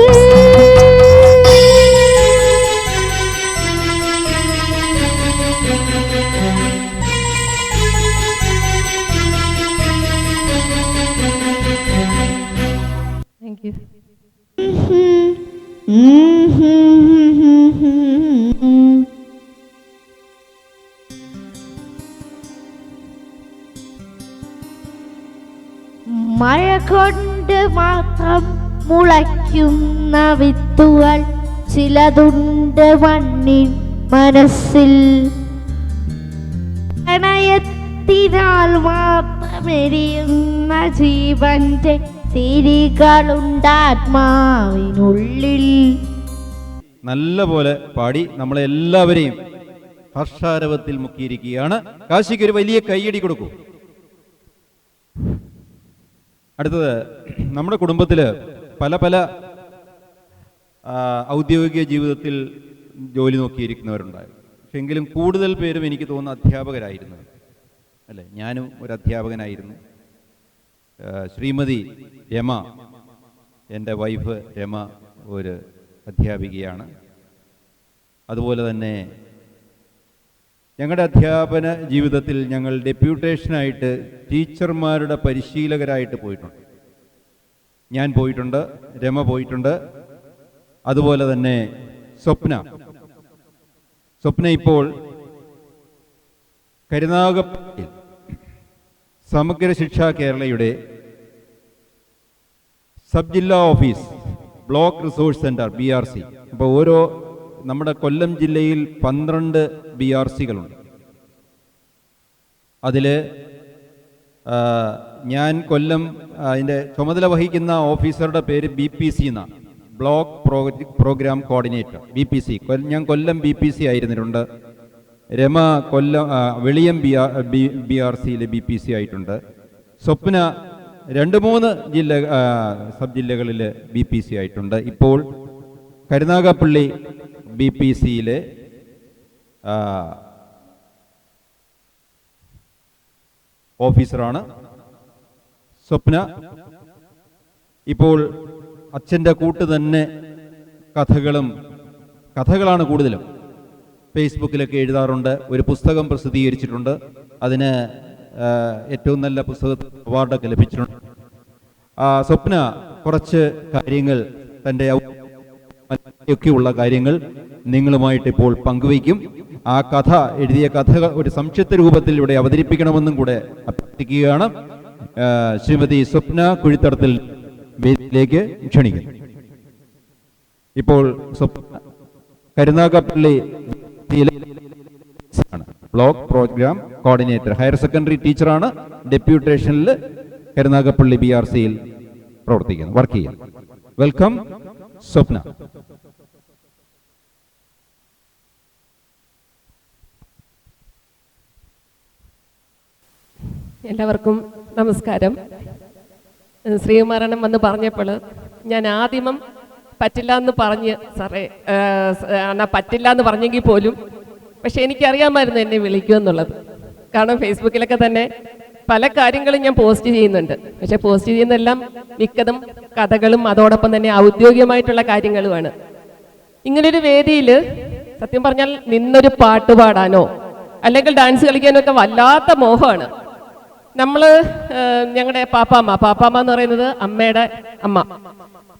മഴ കൊണ്ട് മാത്രം മുളയ്ക്കുന്ന വിത്തുകൾ ചിലതുണ്ട് മണ്ണിൻ മനസ്സിൽ. പ്രണയത്തിൽ സ്നേഹത്തിനാൽ മാത്രമെരിയുന്ന ജീവന്റെ തിരികളുണ്ടാത്മാവിനുള്ളിൽ. നല്ല പോലെ പാടി നമ്മളെ എല്ലാവരെയും ഹർഷാരവത്തിൽ മുക്കിയിരിക്കുകയാണ്. കാശിക്ക് ഒരു വലിയ കൈയടി കൊടുക്കൂ. അടുത്തത്, നമ്മുടെ കുടുംബത്തിൽ പല പല ഔദ്യോഗിക ജീവിതത്തിൽ ജോലി നോക്കിയിരിക്കുന്നവരുണ്ടായിരുന്നു. പക്ഷെ എങ്കിലും കൂടുതൽ പേരും എനിക്ക് തോന്നുന്ന അധ്യാപകരായിരുന്നു, അല്ലേ? ഞാനും ഒരു അധ്യാപകനായിരുന്നു. ശ്രീമതി രമ, എൻ്റെ വൈഫ് രമ ഒരു അധ്യാപികയാണ്. അതുപോലെ തന്നെ ഞങ്ങളുടെ അധ്യാപന ജീവിതത്തിൽ ഞങ്ങൾ ഡെപ്യൂട്ടേഷനായിട്ട് ടീച്ചർമാരുടെ പരിശീലകരായിട്ട് പോയിട്ടുണ്ട്. ഞാൻ പോയിട്ടുണ്ട്, രമ പോയിട്ടുണ്ട്. അതുപോലെ തന്നെ സ്വപ്ന ഇപ്പോൾ കരുനാഗപ്പള്ളിയിൽ സമഗ്ര ശിക്ഷാ കേരളയുടെ സബ് ജില്ലാ office block resource centre BRC. അപ്പോൾ നമ്മുടെ കൊല്ലം ജില്ലയിൽ 12 BRCകളുണ്ട്. അതിൽ ഞാൻ കൊല്ലം അതിൻ്റെ ചുമതല വഹിക്കുന്ന ഓഫീസറുടെ പേര് BPC എന്നാണ്, ബ്ലോക്ക് പ്രോഗ്രാം കോർഡിനേറ്റർ BPC. ഞാൻ കൊല്ലം BPC ആയിരുന്നിട്ടുണ്ട്. രമ വെളിയം BRCയിലെ BPC ആയിട്ടുണ്ട്. സ്വപ്ന 2-3 സബ് ജില്ലകളിൽ BPC ആയിട്ടുണ്ട്. ഇപ്പോൾ കരുനാഗപ്പള്ളി BPCയിലെ ഓഫീസറാണ് സ്വപ്ന. ഇപ്പോൾ അച്ഛൻ്റെ കൂട്ട് തന്നെ കഥകളാണ് കൂടുതലും. ഫേസ്ബുക്കിലൊക്കെ എഴുതാറുണ്ട്. ഒരു പുസ്തകം പ്രസിദ്ധീകരിച്ചിട്ടുണ്ട്. അതിന് ഏറ്റവും നല്ല പുസ്തക അവാർഡൊക്കെ ലഭിച്ചിട്ടുണ്ട്. സ്വപ്ന കുറച്ച് കാര്യങ്ങൾ, തൻ്റെ ഒക്കെയുള്ള കാര്യങ്ങൾ നിങ്ങളുമായിട്ട് ഇപ്പോൾ പങ്കുവയ്ക്കും. ആ എഴുതിയ കഥ ഒരു സംക്ഷിപ്ത രൂപത്തിൽ ഇവിടെ അവതരിപ്പിക്കണമെന്നും കൂടെ അഭ്യർത്ഥിക്കുകയാണ്. ശ്രീമതി സ്വപ്ന കുഴിത്തടത്തിൽ വേദിയിലേക്ക് ക്ഷണിക്കുന്നു. ഇപ്പോൾ Karunagappally block program coordinator, higher secondary ടീച്ചറാണ്. ഡെപ്യൂട്ടേഷനിൽ കരുനാഗപ്പള്ളി BRCയിൽ പ്രവർത്തിക്കുന്നു, വർക്ക് ചെയ്യുന്നു. വെൽക്കം സ്വപ്ന. എല്ലാവർക്കും നമസ്കാരം. ശ്രീകുമാരനം വന്ന് പറഞ്ഞപ്പോൾ ഞാൻ ആദ്യമം പറ്റില്ല എന്ന് പറഞ്ഞ് സാറേ പറ്റില്ല എന്ന് പറഞ്ഞെങ്കിൽ പോലും പക്ഷെ എനിക്കറിയാമായിരുന്നു എന്നെ വിളിക്കുമെന്നുള്ളത്. കാരണം ഫേസ്ബുക്കിലൊക്കെ തന്നെ പല കാര്യങ്ങളും ഞാൻ പോസ്റ്റ് ചെയ്യുന്നുണ്ട്. പക്ഷെ പോസ്റ്റ് ചെയ്യുന്നതെല്ലാം മിക്കതും കഥകളും അതോടൊപ്പം തന്നെ ഔദ്യോഗികമായിട്ടുള്ള കാര്യങ്ങളുമാണ്. ഇങ്ങനൊരു വേദിയിൽ സത്യം പറഞ്ഞാൽ നിന്നൊരു പാട്ട് പാടാനോ അല്ലെങ്കിൽ ഡാൻസ് കളിക്കാനോ ഒക്കെ വല്ലാത്ത മോഹമാണ്. നമ്മൾ ഞങ്ങളുടെ പാപ്പാമ്മ എന്ന് പറയുന്നത് അമ്മയുടെ അമ്മ.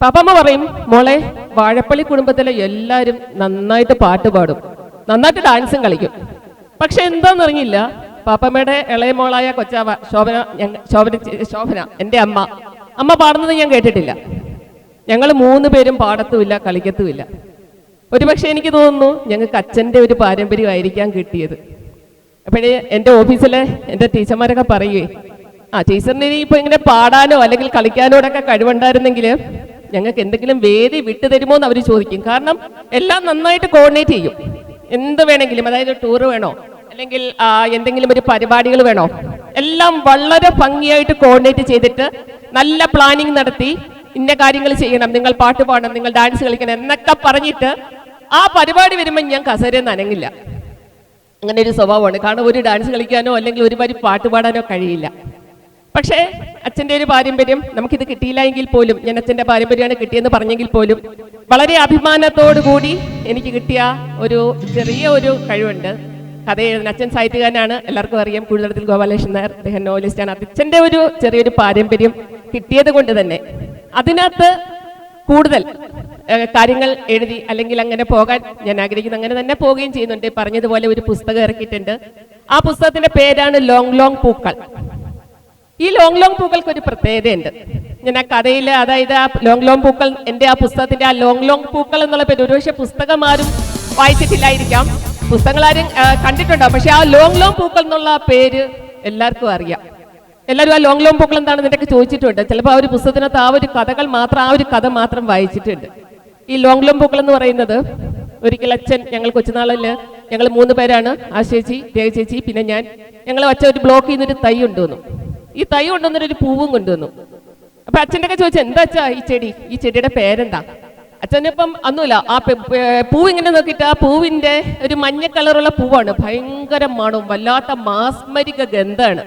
പാപ്പാമ്മ പറയും, മോളെ വാഴപ്പള്ളി കുടുംബത്തിലെ എല്ലാവരും നന്നായിട്ട് പാട്ട് പാടും, നന്നായിട്ട് ഡാൻസും കളിക്കും. പക്ഷെ എന്താണെന്നറിയില്ല, പാപ്പമ്മയുടെ ഇളയ മോളായ കൊച്ചാവ ശോഭന എൻ്റെ അമ്മ പാടുന്നത് ഞാൻ കേട്ടിട്ടില്ല. ഞങ്ങൾ 3 പേരും പാടത്തുമില്ല, കളിക്കത്തുമില്ല. ഒരുപക്ഷെ എനിക്ക് തോന്നുന്നു ഞങ്ങൾക്ക് അച്ഛൻ്റെ ഒരു പാരമ്പര്യമായിരിക്കാം കിട്ടിയത്. അപ്പോഴേ എൻ്റെ ഓഫീസിലെ എൻ്റെ ടീച്ചർമാരൊക്കെ പറയുവേ, ടീച്ചറിന് ഇപ്പോൾ ഇങ്ങനെ പാടാനോ അല്ലെങ്കിൽ കളിക്കാനോടൊക്കെ കഴിവുണ്ടായിരുന്നെങ്കിൽ ഞങ്ങൾക്ക് എന്തെങ്കിലും വേദി വിട്ടു തരുമോ എന്ന് അവർ ചോദിക്കും. കാരണം എല്ലാം നന്നായിട്ട് കോർഡിനേറ്റ് ചെയ്യും. എന്ത് വേണമെങ്കിലും, അതായത് ടൂർ വേണോ അല്ലെങ്കിൽ എന്തെങ്കിലും ഒരു പരിപാടികൾ വേണോ, എല്ലാം വളരെ ഭംഗിയായിട്ട് കോർഡിനേറ്റ് ചെയ്തിട്ട് നല്ല പ്ലാനിങ് നടത്തി ഇന്ന കാര്യങ്ങൾ ചെയ്യണം, നിങ്ങൾ പാട്ട് പാടണം, നിങ്ങൾ ഡാൻസ് കളിക്കണം എന്നൊക്കെ പറഞ്ഞിട്ട് ആ പരിപാടി വരുമ്പോൾ ഞാൻ കസേരയിൽ നനങ്ങില്ല. അങ്ങനെ ഒരു സ്വഭാവമാണ്. കാരണം ഒരു ഡാൻസ് കളിക്കാനോ അല്ലെങ്കിൽ ഒരു വരി പാട്ട് പാടാനോ കഴിയില്ല. പക്ഷേ അച്ഛൻ്റെ ഒരു പാരമ്പര്യം നമുക്കിത് കിട്ടിയില്ല എങ്കിൽ പോലും, ഞാൻ അച്ഛൻ്റെ പാരമ്പര്യമാണ് കിട്ടിയെന്ന് പറഞ്ഞെങ്കിൽ പോലും വളരെ അഭിമാനത്തോടു കൂടി എനിക്ക് കിട്ടിയ ഒരു ചെറിയ ഒരു കഴിവുണ്ട്. കഥ എഴുതുന്ന അച്ഛൻ സാഹിത്യകാരനാണ്, എല്ലാവർക്കും അറിയാം. കുഴിത്തടത്തിൽ ഗോപാലകൃഷ്ണൻ നായർ, അദ്ദേഹം നോവലിസ്റ്റാണ്. അച്ഛൻ്റെ ഒരു ചെറിയൊരു പാരമ്പര്യം കിട്ടിയത് കൊണ്ട് തന്നെ അതിനകത്ത് കൂടുതൽ കാര്യങ്ങൾ എഴുതി അല്ലെങ്കിൽ അങ്ങനെ പോകാൻ ഞാൻ ആഗ്രഹിക്കുന്നു. അങ്ങനെ തന്നെ പോവുകയും ചെയ്യുന്നുണ്ട്. പറഞ്ഞതുപോലെ ഒരു പുസ്തകം ഇറക്കിയിട്ടുണ്ട്. ആ പുസ്തകത്തിന്റെ പേരാണ് ലോങ് ലോങ് പൂക്കൾ. ഈ ലോങ് ലോങ് പൂക്കൾക്ക് ഒരു പ്രത്യേകതയുണ്ട്. ഞാൻ ആ കഥയിൽ, അതായത് ആ ലോങ് ലോങ് പൂക്കൾ, എൻ്റെ ആ പുസ്തകത്തിന്റെ ആ ലോങ് ലോങ് പൂക്കൾ എന്നുള്ള പേര് ഒരുപക്ഷെ പുസ്തകം ആരും വായിച്ചിട്ടില്ലായിരിക്കാം, പുസ്തകങ്ങൾ ആരും കണ്ടിട്ടുണ്ടാവും. പക്ഷെ ആ ലോങ് ലോങ് പൂക്കൾ എന്നുള്ള പേര് എല്ലാവർക്കും അറിയാം. എല്ലാവരും ആ ലോങ് ലോങ് പൂക്കൾ എന്താണെന്ന് എന്നൊക്കെ ചോദിച്ചിട്ടുണ്ട്. ചിലപ്പോൾ ആ ഒരു പുസ്തകത്തിനകത്ത് ആ ഒരു കഥകൾ മാത്രം, ആ ഒരു കഥ മാത്രം വായിച്ചിട്ടുണ്ട്. ഈ ലോങ് ലോങ് പൂക്കൾ എന്ന് പറയുന്നത് ഒരിക്കൽ അച്ഛൻ, ഞങ്ങൾ കൊച്ചുനാളിൽ ഞങ്ങൾ 3 പേരാണ്, ആ ചേച്ചി, രേഖ ചേച്ചി, പിന്നെ ഞാൻ, ഞങ്ങൾ അച്ഛൻ ഒരു ബ്ലോക്കിൽ നിന്നൊരു തൈ കൊണ്ടുവന്നു. ഈ തൈ കൊണ്ടുവന്നൊരു പൂവും കൊണ്ടുവന്നു. അപ്പൊ അച്ഛൻ്റെ ഒക്കെ ചോദിച്ചു, എന്താ അച്ഛാ ഈ ചെടിയുടെ പേരെന്താ? അച്ഛനിപ്പം ഒന്നുമില്ല, ആ പൂവ് ഇങ്ങനെ നോക്കിയിട്ട് ആ പൂവിന്റെ ഒരു മഞ്ഞ കളറുള്ള പൂവാണ്, ഭയങ്കര മണവും വല്ലാത്ത മാസ്മരിക ഗന്ധമാണ്.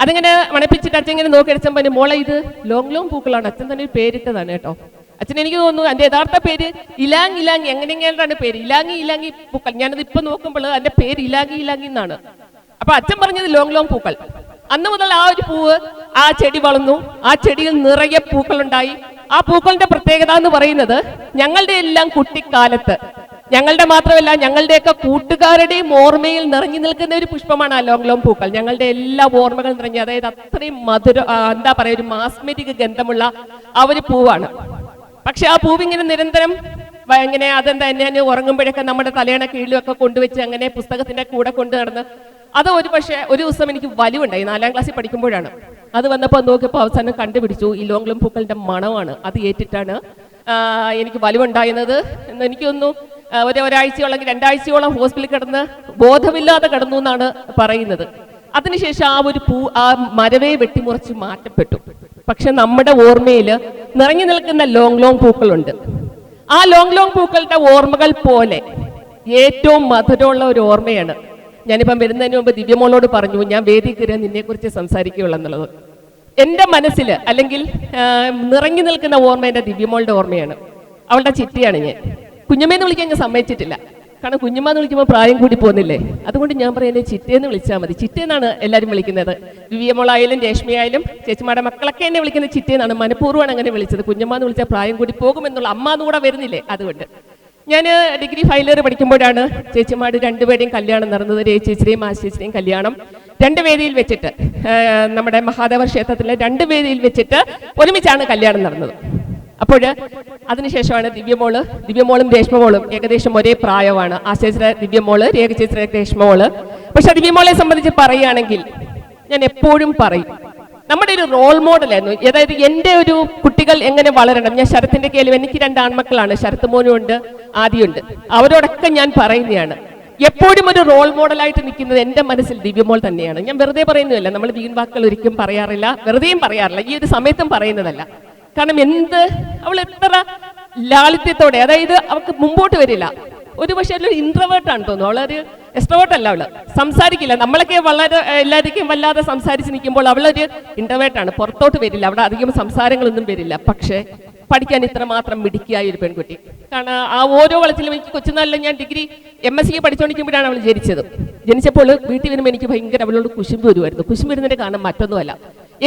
അതിങ്ങനെ മണപ്പിച്ചിട്ട് അച്ഛൻ ഇങ്ങനെ നോക്കി അടിച്ചാൽ പറഞ്ഞു, മോളെ ഇത് ലോങ് ലോങ് പൂക്കളാണ്. അച്ഛൻ തന്നെ ഒരു പേരിട്ടതാണ് കേട്ടോ. അച്ഛൻ എനിക്ക് തോന്നുന്നു എൻ്റെ യഥാർത്ഥ പേര് ഇലാങ് ഇലാങ്, എങ്ങനെയാണ് പേര് ഇലാങ്ങി പൂക്കൾ. ഞാനത് ഇപ്പൊ നോക്കുമ്പോൾ എൻ്റെ പേര് ഇലാങ്ങി എന്നാണ്. അപ്പൊ അച്ഛൻ പറഞ്ഞത് ലോങ് ലോങ് പൂക്കൾ. അന്ന് മുതൽ ആ ഒരു പൂവ്, ആ ചെടി വളർന്നു, ആ ചെടിയിൽ നിറയെ പൂക്കളുണ്ടായി. ആ പൂക്കളുടെ പ്രത്യേകത എന്ന് പറയുന്നത് ഞങ്ങളുടെ എല്ലാം കുട്ടിക്കാലത്ത്, ഞങ്ങളുടെ മാത്രമല്ല ഞങ്ങളുടെയൊക്കെ കൂട്ടുകാരുടെയും ഓർമ്മയിൽ നിറഞ്ഞു നിൽക്കുന്ന ഒരു പുഷ്പമാണ് ആ ലോങ് ലോങ് പൂക്കൾ. ഞങ്ങളുടെ എല്ലാ ഓർമ്മകൾ നിറഞ്ഞ, അതായത് അത്രയും എന്താ പറയുക, ഒരു മാസ്മരിക ഗന്ധമുള്ള ആ ഒരു പൂവാണ്. പക്ഷെ ആ പൂവിങ്ങനെ നിരന്തരം ഇങ്ങനെ അതെന്താ എന്നെ ഉറങ്ങുമ്പോഴൊക്കെ നമ്മുടെ തലയണ കീഴിലൊക്കെ കൊണ്ടുവച്ച് അങ്ങനെ പുസ്തകത്തിന്റെ കൂടെ കൊണ്ടു നടന്ന് അത് ഒരു ദിവസം എനിക്ക് വലിവുണ്ടായി. 4ാം ക്ലാസ്സിൽ പഠിക്കുമ്പോഴാണ്. അത് വന്നപ്പോൾ നോക്കിയപ്പോൾ അവസാനം കണ്ടുപിടിച്ചു ഈ ലോങ് ലോങ് പൂക്കളുടെ മണമാണ്. അത് ഏറ്റിട്ടാണ് എനിക്ക് വലിവുണ്ടായിരുന്നത് എന്ന് എനിക്ക് തോന്നുന്നു. ഒരാഴ്ചയോളം 2 ആഴ്ചയോളം ഹോസ്പിറ്റലിൽ കിടന്ന് ബോധമില്ലാതെ കിടന്നു എന്നാണ് പറയുന്നത്. അതിനുശേഷം ആ ഒരു ആ മരവേ വെട്ടിമുറിച്ച് മാറ്റപ്പെട്ടു. പക്ഷെ നമ്മുടെ ഓർമ്മയിൽ നിറഞ്ഞു നിൽക്കുന്ന ലോങ് ലോങ് പൂക്കളുണ്ട്. ആ ലോങ് ലോങ് പൂക്കളുടെ ഓർമ്മകൾ പോലെ ഏറ്റവും മധുരമുള്ള ഒരു ഓർമ്മയാണ്. ഞാനിപ്പം വരുന്നതിന് മുമ്പ് ദിവ്യമോളോട് പറഞ്ഞു, ഞാൻ വേദി കയറിയാൽ നിന്നെക്കുറിച്ച് സംസാരിക്കുകയുള്ളൂ എന്നുള്ളത്. എൻ്റെ മനസ്സിൽ അല്ലെങ്കിൽ നിറഞ്ഞു നിൽക്കുന്ന ഓർമ്മ എൻ്റെ ദിവ്യമോളുടെ ഓർമ്മയാണ്. അവളുടെ ചിറ്റിയാണ് ഞാൻ. കുഞ്ഞമ്മേന്ന് വിളിക്കാൻ ഞാൻ സമ്മതിച്ചിട്ടില്ല. കാരണം കുഞ്ഞമ്മന്ന് വിളിക്കുമ്പോൾ പ്രായം കൂടി പോകുന്നില്ലേ. അതുകൊണ്ട് ഞാൻ പറയുന്നത് ചിറ്റേന്ന് വിളിച്ചാൽ മതി. ചിറ്റേന്നാണ് എല്ലാവരും വിളിക്കുന്നത്. ദിവ്യമോളായാലും രേഷ്മയായാലും ചേച്ചിമാരുടെ മക്കളൊക്കെ എന്നെ വിളിക്കുന്നത് ചിറ്റേന്നാണ്. മനഃപൂർവ്വമാണ് അങ്ങനെ വിളിച്ചത്. കുഞ്ഞമ്മന്ന് വിളിച്ചാൽ പ്രായം കൂടി പോകുമെന്നുള്ള അമ്മാന്ന് കൂടെ വരുന്നില്ലേ. അതുകൊണ്ട് ഞാൻ ഡിഗ്രി ഫൈനൽ ഇയർ പഠിക്കുമ്പോഴാണ് ചേച്ചിമാരുടെ 2 പേരുടെയും കല്യാണം നടന്നത്. രേ ചേച്ചിയുടെയും ആ ചേച്ചിയുടെയും കല്യാണം 2 വേദിയിൽ വെച്ചിട്ട്, നമ്മുടെ മഹാദേവ ക്ഷേത്രത്തിലെ 2 വേദിയിൽ വെച്ചിട്ട് ഒരുമിച്ചാണ് കല്യാണം നടന്നത്. അപ്പോൾ അതിനുശേഷമാണ് ദിവ്യമോളും രേഷ്മമോളും ഏകദേശം ഒരേ പ്രായമാണ്. ആ ചേച്ചിയുടെ ദിവ്യമോള്, രേഖ ചേച്ചിയുടെ രേഷ്മമോള്. പക്ഷെ ദിവ്യമോളെ സംബന്ധിച്ച് പറയുകയാണെങ്കിൽ ഞാൻ എപ്പോഴും പറയും, നമ്മുടെ ഒരു റോൾ മോഡലായിരുന്നു. അതായത് എൻ്റെ ഒരു കുട്ടികൾ എങ്ങനെ വളരണം. ഞാൻ ശരത്തിന്റെ കേൾവി, എനിക്ക് 2 ആൺമക്കളാണ്, ശരത്ത് മോനും ഉണ്ട്, ആദിയുണ്ട്. അവരോടൊക്കെ ഞാൻ പറയുന്നതാണ്, എപ്പോഴും ഒരു റോൾ മോഡലായിട്ട് നിൽക്കുന്നത് എൻ്റെ മനസ്സിൽ ദിവ്യമോൾ തന്നെയാണ്. ഞാൻ വെറുതെ പറയുന്നതല്ല, നമ്മൾ വീൺവാക്കുകൾ ഒരിക്കലും പറയാറില്ല, വെറുതെയും പറയാറില്ല, ഈ ഒരു സമയത്തും പറയുന്നതല്ല. കാരണം അവൾ എത്ര ലാളിത്യത്തോടെ, അതായത് അവൾക്ക് മുമ്പോട്ട് വരില്ല. ഒരു പക്ഷേ ഒരു ഇൻട്രവേർട്ടാണ് തോന്നുന്നു. അവളൊരു എക്സ്ട്രോവേർട്ട് അല്ല, അവള് സംസാരിക്കില്ല. നമ്മളൊക്കെ വളരെ എല്ലാവർക്കും വല്ലാതെ സംസാരിച്ച് നിൽക്കുമ്പോൾ അവളൊരു ഇൻട്രവേർട്ടാണ്, പുറത്തോട്ട് വരില്ല, അവിടെ അധികം സംസാരങ്ങളൊന്നും വരില്ല. പക്ഷേ പഠിക്കാൻ ഇത്രമാത്രം മിടുക്കിയായ ഒരു പെൺകുട്ടി. കാരണം ആ ഓരോ വളത്തിലും എനിക്ക് കൊച്ചുനാളിൽ ഞാൻ ഡിഗ്രി MSc പഠിച്ചുകൊണ്ടിരിക്കുമ്പോഴാണ് അവൾ ജനിച്ചപ്പോൾ വീട്ടിൽ വരുമ്പോൾ എനിക്ക് ഭയങ്കര അവളോട് കുശുമ്പ് വരുമായിരുന്നു. കുശുമ്പ് വരുന്നതിന്റെ കാരണം മറ്റൊന്നുമല്ല,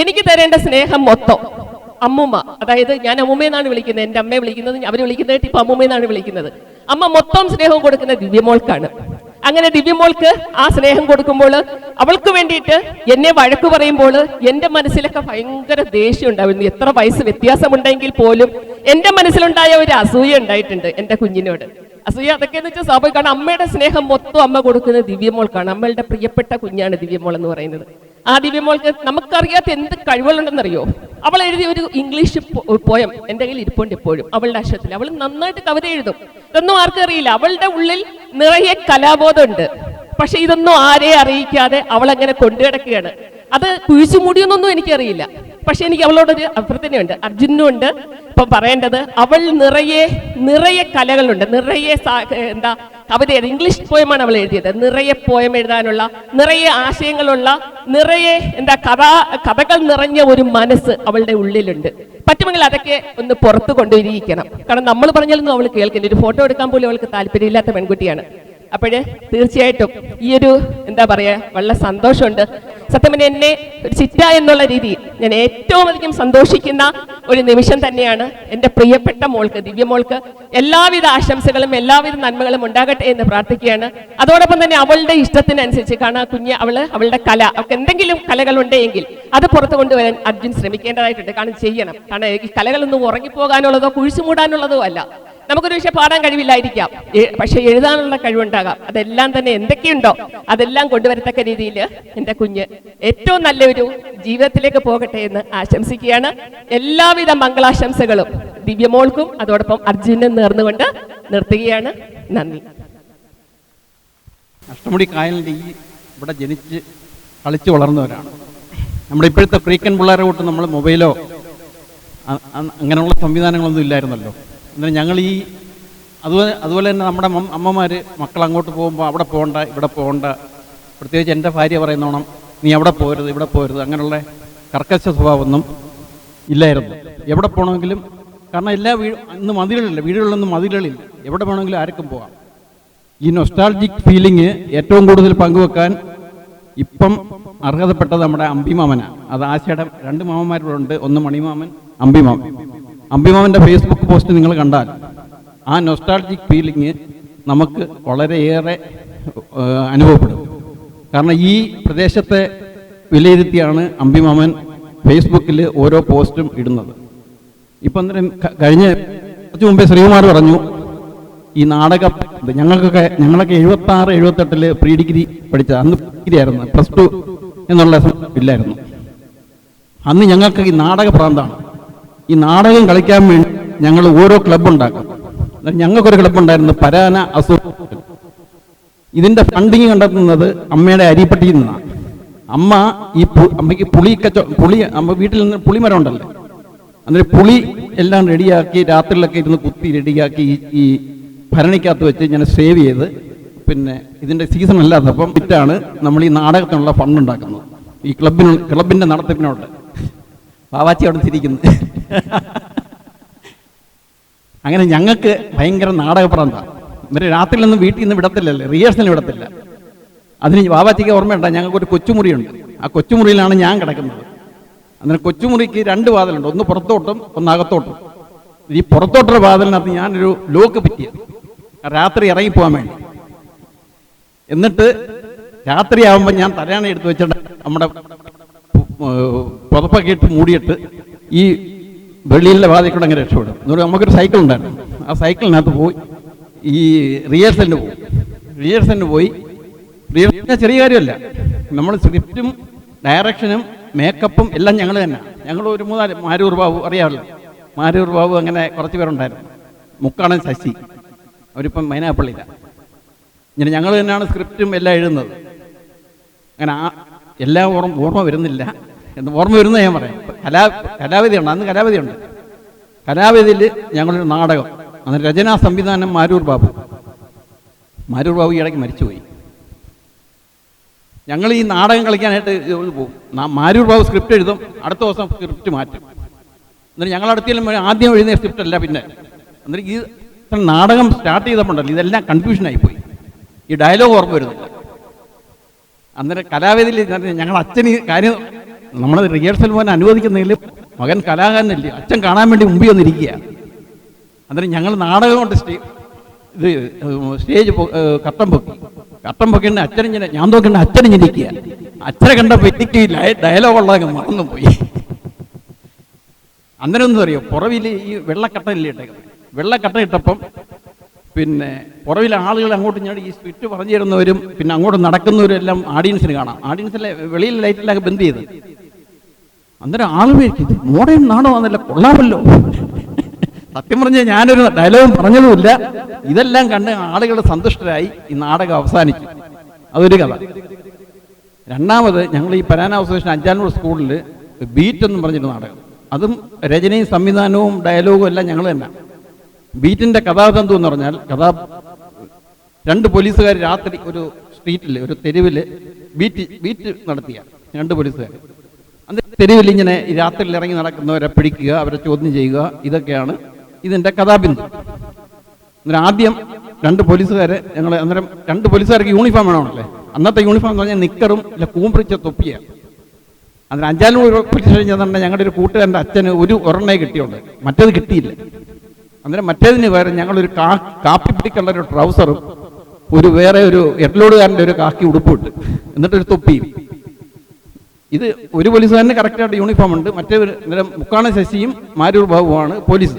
എനിക്ക് തരേണ്ട സ്നേഹം മൊത്തം അമ്മൂമ്മ, അതായത് ഞാൻ അമ്മൂമ്മയെന്നാണ് വിളിക്കുന്നത്, എൻ്റെ അമ്മയെ വിളിക്കുന്നത്, അവർ വിളിക്കുന്നത് ഇപ്പൊ അമ്മൂമ്മയെന്നാണ് വിളിക്കുന്നത്. അമ്മ മൊത്തം സ്നേഹം കൊടുക്കുന്ന ദിവ്യമോൾക്കാണ്. അങ്ങനെ ദിവ്യമോൾക്ക് ആ സ്നേഹം കൊടുക്കുമ്പോൾ, അവൾക്ക് വേണ്ടിയിട്ട് എന്നെ വഴക്ക് പറയുമ്പോൾ എൻ്റെ മനസ്സിലൊക്കെ ഭയങ്കര ദേഷ്യം ഉണ്ടായിരുന്നു. എത്ര വയസ്സ് വ്യത്യാസമുണ്ടെങ്കിൽ പോലും എൻ്റെ മനസ്സിലുണ്ടായ ഒരു അസൂയ ഉണ്ടായിട്ടുണ്ട് എൻ്റെ കുഞ്ഞിനോട്. അസൂയ അതൊക്കെ എന്ന് വെച്ചാൽ സ്വാഭാവികമാണ്. അമ്മയുടെ സ്നേഹം മൊത്തം അമ്മ കൊടുക്കുന്നത് ദിവ്യമോൾക്കാണ്. അമ്മയുടെ പ്രിയപ്പെട്ട കുഞ്ഞാണ് ദിവ്യമോൾ എന്ന് പറയുന്നത്. ആ ദിവ്യമോൾക്ക് നമുക്കറിയാത്ത എന്ത് കഴിവുകളുണ്ടെന്നറിയോ? അവൾ എഴുതിയ ഒരു ഇംഗ്ലീഷ് പോയം എൻ്റെ കയ്യിൽ ഇരിപ്പുണ്ട് ഇപ്പോഴും, അവളുടെ അക്ഷരത്തിൽ. അവൾ നന്നായിട്ട് കവിത എഴുതും. ഇതൊന്നും ആർക്കും അറിയില്ല. അവളുടെ ഉള്ളിൽ നിറയെ കലാബോധമുണ്ട്. പക്ഷെ ഇതൊന്നും ആരെയും അറിയിക്കാതെ അവൾ അങ്ങനെ കൊണ്ടുകിടക്കുകയാണ്. അത് കുഴിച്ചുമൂടിയൊന്നും എനിക്കറിയില്ല. പക്ഷെ എനിക്ക് അവളോടൊരു അഭ്യർത്ഥനയുണ്ട്, അർജുനും ഉണ്ട്. ഇപ്പൊ പറയേണ്ടത്, അവൾ നിറയെ കലകളുണ്ട്, നിറയെ കവിത, ഇംഗ്ലീഷ് പോയമാണ് അവൾ എഴുതിയത്. നിറയെ പോയം എഴുതാനുള്ള, നിറയെ ആശയങ്ങളുള്ള, നിറയെ കഥകൾ നിറഞ്ഞ ഒരു മനസ്സ് അവളുടെ ഉള്ളിലുണ്ട്. പറ്റുമെങ്കിൽ അതൊക്കെ ഒന്ന് പുറത്തു കൊണ്ടുവരിക്കണം. കാരണം നമ്മൾ പറഞ്ഞാലൊന്നും അവൾ കേൾക്കില്ല. ഒരു ഫോട്ടോ എടുക്കാൻ പോലും അവൾക്ക് താല്പര്യമില്ലാത്ത പെൺകുട്ടിയാണ്. അപ്പോഴേ തീർച്ചയായിട്ടും ഈ ഒരു വളരെ സന്തോഷമുണ്ട്. സത്യം പറഞ്ഞാൽ എന്നെ ഒരു ചിറ്റ എന്നുള്ള രീതിയിൽ ഞാൻ ഏറ്റവും അധികം സന്തോഷിക്കുന്ന ഒരു നിമിഷം തന്നെയാണ്. എൻ്റെ പ്രിയപ്പെട്ട മോൾക്ക്, ദിവ്യമോൾക്ക് എല്ലാവിധ ആശംസകളും എല്ലാവിധ നന്മകളും ഉണ്ടാകട്ടെ എന്ന് പ്രാർത്ഥിക്കുകയാണ്. അതോടൊപ്പം തന്നെ അവളുടെ ഇഷ്ടത്തിനനുസരിച്ച്, കാരണം അവളുടെ കല, അവൾക്ക് എന്തെങ്കിലും കലകളുണ്ടെങ്കിൽ അത് പുറത്തു കൊണ്ടുവരാൻ അർജുൻ ശ്രമിക്കേണ്ടതായിട്ടുണ്ട്. കാരണം ചെയ്യണം. കാരണം ഈ കലകളൊന്നും ഉറങ്ങിപ്പോകാനുള്ളതോ കുഴിച്ചു മൂടാനുള്ളതോ അല്ല. നമുക്കൊരു പക്ഷേ പാടാൻ കഴിവില്ലായിരിക്കാം, പക്ഷെ എഴുതാനുള്ള കഴിവുണ്ടാകാം. അതെല്ലാം തന്നെ എന്തൊക്കെയുണ്ടോ അതെല്ലാം കൊണ്ടുവരത്തക്ക രീതിയിൽ എൻ്റെ കുഞ്ഞ് ഏറ്റവും നല്ലൊരു ജീവിതത്തിലേക്ക് പോകട്ടെ എന്ന് ആശംസിക്കുകയാണ്. എല്ലാവിധ മംഗളാശംസകളും ദിവ്യമോൾക്കും അതോടൊപ്പം അർജുനും നേർന്നുകൊണ്ട് നിർത്തുകയാണ്. നന്ദി. അഷ്ടമുടി കായലിൻ്റെ ഈ ഇവിടെ ജനിച്ച് കളിച്ച് വളർന്നവരാണ്. നമ്മുടെ ഇപ്പോഴത്തെ ഫ്രീക്കൻ പിള്ളേരെ കൂട്ട് നമ്മൾ മൊബൈലോ അങ്ങനെയുള്ള സംവിധാനങ്ങളൊന്നും ഇല്ലായിരുന്നല്ലോ. എന്നാൽ ഞങ്ങൾ ഈ അതുപോലെ തന്നെ നമ്മുടെ അമ്മമാർ മക്കൾ അങ്ങോട്ട് പോകുമ്പോൾ അവിടെ പോകണ്ട ഇവിടെ പോകണ്ട, പ്രത്യേകിച്ച് എൻ്റെ ഭാര്യ പറയുന്നോണം നീ അവിടെ പോരുത് ഇവിടെ പോരുത്, അങ്ങനെയുള്ള കർക്കശ സ്വഭാവമൊന്നും ഇല്ലായിരുന്നു. എവിടെ പോകണമെങ്കിലും, കാരണം എല്ലാ ഇന്ന് മതിലുകളില്ല, വീടുകളിലൊന്നും മതിലുകളില്ല, എവിടെ വേണമെങ്കിലും ആർക്കും പോകാം. ഈ നൊസ്റ്റാൾജിക് ഫീലിംഗ് ഏറ്റവും കൂടുതൽ പങ്കുവെക്കാൻ ഇപ്പം അർഹതപ്പെട്ടത് നമ്മുടെ അമ്പിമാമനാണ്. അത് ആശയുടെ 2 മാമന്മാരുണ്ട്, ഒന്ന് മണിമാമൻ, അമ്പിമാമൻ. അമ്പിമാമൻ്റെ ഫേസ്ബുക്ക് പോസ്റ്റ് നിങ്ങൾ കണ്ടാൽ ആ നൊസ്റ്റാൾജിക് ഫീലിംഗ് നമുക്ക് വളരെയേറെ അനുഭവപ്പെടും. കാരണം ഈ പ്രദേശത്തെ വിലയിരുത്തിയാണ് അമ്പിമാമൻ ഫേസ്ബുക്കിൽ ഓരോ പോസ്റ്റും ഇടുന്നത്. ഇപ്പം കഴിഞ്ഞ കുറച്ച് മുമ്പേ ശ്രീകുമാർ പറഞ്ഞു ഈ നാടകം ഞങ്ങളൊക്കെ 76-78 പ്രീ ഡിഗ്രി പഠിച്ചത്, അന്ന് ഡിഗ്രി ആയിരുന്നു, +2 എന്നുള്ള ഇല്ലായിരുന്നു. അന്ന് ഞങ്ങൾക്ക് ഈ നാടക പ്രാന്താണ്. ഈ നാടകം കളിക്കാൻ വേണ്ടി ഞങ്ങൾ ഓരോ ക്ലബ്ബ് ഉണ്ടാക്കും. ഞങ്ങൾക്കൊരു ക്ലബ്ബുണ്ടായിരുന്നു, പരാന അസോസിയേഷൻ. ഇതിൻ്റെ ഫണ്ടിങ് കണ്ടെത്തുന്നത് അമ്മയുടെ അരിപ്പട്ടിയിൽ നിന്നാണ്. അമ്മയ്ക്ക് അമ്മ വീട്ടിൽ നിന്ന് പുളിമരം ഉണ്ടല്ലോ, അന്നേരം പുളി എല്ലാം റെഡിയാക്കി രാത്രിയിലൊക്കെ ഇരുന്ന് കുത്തി റെഡിയാക്കി ഈ ഭരണിക്കകത്ത് വെച്ച് ഞാൻ സേവ് ചെയ്ത്, പിന്നെ ഇതിൻ്റെ സീസൺ അല്ലാത്തപ്പം വിറ്റാണ് നമ്മൾ ഈ നാടകത്തിനുള്ള ഫണ്ട് ഉണ്ടാക്കുന്നത്. ഈ ക്ലബിൻ്റെ നടത്തിപ്പിനോട്ട് പാവാച്ചി അവിടെ തിരിക്കുന്നത്. അങ്ങനെ ഞങ്ങൾക്ക് ഭയങ്കര നാടകപ്രാന്താണ്. ഇവർ രാത്രിയിലൊന്നും വീട്ടിൽ നിന്ന് വിടത്തില്ലല്ലേ, റിഹേഴ്സലിന് വിടത്തില്ല. അതിന് ബാവാച്ചിക്ക് ഓർമ്മയുണ്ട്, ഞങ്ങൾക്കൊരു കൊച്ചുമുറിയുണ്ട്. ആ കൊച്ചുമുറിയിലാണ് ഞാൻ കിടക്കുന്നത്. അങ്ങനെ കൊച്ചുമുറിക്ക് 2 വാതിലുണ്ട്, ഒന്ന് പുറത്തോട്ടും ഒന്ന് അകത്തോട്ടും. ഈ പുറത്തോട്ടുള്ള വാതിലിനകത്ത് ഞാനൊരു ലോക്ക് പറ്റിയത് രാത്രി ഇറങ്ങിപ്പോകാൻ വേണ്ടി. എന്നിട്ട് രാത്രിയാകുമ്പോൾ ഞാൻ തലയാണ എടുത്ത് വെച്ചിട്ട് നമ്മുടെ പുതപ്പൊക്കെ ഇട്ട് മൂടിയിട്ട് ഈ വെളിയിലെ വാതിൽ കൂടെ അങ്ങനെ രക്ഷപ്പെടും. എന്നുകൊണ്ട് നമുക്കൊരു സൈക്കിൾ ഉണ്ടായിരുന്നു. ആ സൈക്കിളിനകത്ത് പോയി ഈ റിഹേഴ്സലിന് പോയി റിഹേഴ്സലിന് ചെറിയ കാര്യമല്ല, നമ്മൾ സ്ക്രിപ്റ്റും ഡയറക്ഷനും മേക്കപ്പും എല്ലാം ഞങ്ങൾ തന്നെ. ഞങ്ങൾ ഒരു 3-4 മാരൂർ ബാബു അറിയാമല്ലോ, മാരൂർ ബാബു അങ്ങനെ കുറച്ച് പേരുണ്ടായിരുന്നു, മുക്കാടൻ ശശി, അവരിപ്പം മൈനാപ്പള്ളിയിലാണ്. ഇങ്ങനെ ഞങ്ങൾ തന്നെയാണ് സ്ക്രിപ്റ്റും എല്ലാം എഴുതുന്നത്. അങ്ങനെ എല്ലാ ഓർമ്മ വരുന്നില്ല, എന്ന് ഓർമ്മ വരുന്നത് ഞാൻ പറയാം. കലാവേദിയുണ്ട്, അന്ന് കലാവേദിയുണ്ട്. കലാവേദിയിൽ ഞങ്ങളൊരു നാടകം, അന്ന് രചനാ സംവിധാനം മാരൂർ ബാബു ഈ ഇടയ്ക്ക് മരിച്ചുപോയി. ഞങ്ങൾ ഈ നാടകം കളിക്കാനായിട്ട് പോകും. മാരൂർ ബാബു സ്ക്രിപ്റ്റ് എഴുതും, അടുത്ത ദിവസം സ്ക്രിപ്റ്റ് മാറ്റും. എന്നിട്ട് ഞങ്ങളടുത്തേലും ആദ്യം എഴുതിയ സ്ക്രിപ്റ്റ് അല്ല പിന്നെ. എന്നിട്ട് ഈ നാടകം സ്റ്റാർട്ട് ചെയ്തപ്പോണ്ടല്ലോ ഇതെല്ലാം കൺഫ്യൂഷനായിപ്പോയി. ഈ ഡയലോഗ് ഓർമ്മ വരുന്നില്ല. അന്നേരം കലാവേദിയിൽ ഞങ്ങൾ അച്ഛന് കാര്യം നമ്മൾ റിഹേഴ്സൽ പോകാൻ അനുവദിക്കുന്നതിൽ മകൻ കലാകാരനല്ലേ, അച്ഛൻ കാണാൻ വേണ്ടി മുമ്പിൽ വന്നിരിക്കുക. അന്നേരം ഞങ്ങൾ നാടകം കൊണ്ട് സ്റ്റേജ് കട്ടം പൊക്കേണ്ട അച്ഛനിങ്ങനെ ഞാൻ നോക്കേണ്ട അച്ഛനിരിക്കുക. അച്ഛനെ കണ്ടപ്പോൾ എനിക്ക് ഡയലോഗുള്ളതൊക്കെ മറന്നു പോയി. അന്നേരം ഒന്നും അറിയോ, പുറവിൽ ഈ വെള്ളക്കട്ടല്ലേ ഇട്ടേക്കുന്നത്. വെള്ളക്കട്ട ഇട്ടപ്പം പിന്നെ പുറവിലെ ആളുകൾ അങ്ങോട്ടും ഇങ്ങോട്ട് ഈ സ്ക്രിപ്റ്റ് പറഞ്ഞു തരുന്നവരും പിന്നെ അങ്ങോട്ട് നടക്കുന്നവരും എല്ലാം ഓഡിയൻസിന് കാണാം. ഓഡിയൻസിലെ വെളിയിൽ ലൈറ്റിലൊക്കെ ബന്ദ് ചെയ്ത്. അന്നേരം ആളുകൾ ഇത് മോഡേൺ നാടകമാണല്ലോ, കൊള്ളാമല്ലോ. സത്യം പറഞ്ഞാൽ ഞാനൊരു ഡയലോഗും പറഞ്ഞതുമില്ല. ഇതെല്ലാം കണ്ട് ആളുകൾ സന്തുഷ്ടരായി. ഈ നാടകം അവസാനിച്ചു. അതൊരു കഥ. രണ്ടാമത് ഞങ്ങൾ ഈ പരാന അസോസിയേഷൻ അഞ്ചാനൂർ സ്കൂളിൽ ബീറ്റ് എന്നും പറഞ്ഞിട്ട് നാടകം, അതും രചനയും സംവിധാനവും ഡയലോഗും എല്ലാം ഞങ്ങൾ തന്നെ. ബീറ്റിൻ്റെ കഥാതന്തു എന്ന് പറഞ്ഞാൽ 2 പോലീസുകാർ രാത്രി ഒരു സ്ട്രീറ്റിൽ ഒരു തെരുവിൽ ബീറ്റ് നടത്തിയ 2 പോലീസുകാർ. അന്ന് തെരുവിൽ ഇങ്ങനെ രാത്രിയിൽ ഇറങ്ങി നടക്കുന്നവരെ പിടിക്കുക, അവരെ ചോദ്യം ചെയ്യുക, ഇതൊക്കെയാണ് ഇതിൻ്റെ കഥാബിന്ദു. അന്നേരം ആദ്യം 2 പോലീസുകാരെ ഞങ്ങൾ, അന്നേരം 2 പോലീസുകാർക്ക് യൂണിഫോം വേണമല്ലേ. അന്നത്തെ യൂണിഫോം എന്ന് പറഞ്ഞാൽ നിക്കറും ഇല്ല കൂമ്പിച്ച തൊപ്പിയാണ്. അന്നേരം അഞ്ചാനൂർ പോലീസ് സ്റ്റേഷൻ ചെന്നിട്ട് ഞങ്ങളുടെ ഒരു കൂട്ടുകാരൻ്റെ അച്ഛന് ഒരെണ്ണേ കിട്ടിയുണ്ട്, മറ്റേത് കിട്ടിയില്ല. അന്നേരം മറ്റേതിന് പകരം ഞങ്ങളൊരു കാപ്പിപ്പിടി കളർ ട്രൗസറും വേറെ ഒരു എർലോഡുകാരൻ്റെ ഒരു കാക്കി ഉടുപ്പും ഇട്ട്, എന്നിട്ടൊരു തൊപ്പിയും. ഇത് ഒരു പോലീസുകാരന് കറക്റ്റായിട്ട് യൂണിഫോം ഉണ്ട്. മറ്റേ മുക്കാണ ശശിയും മാരൂർ ബാബുവാണ് പോലീസ്.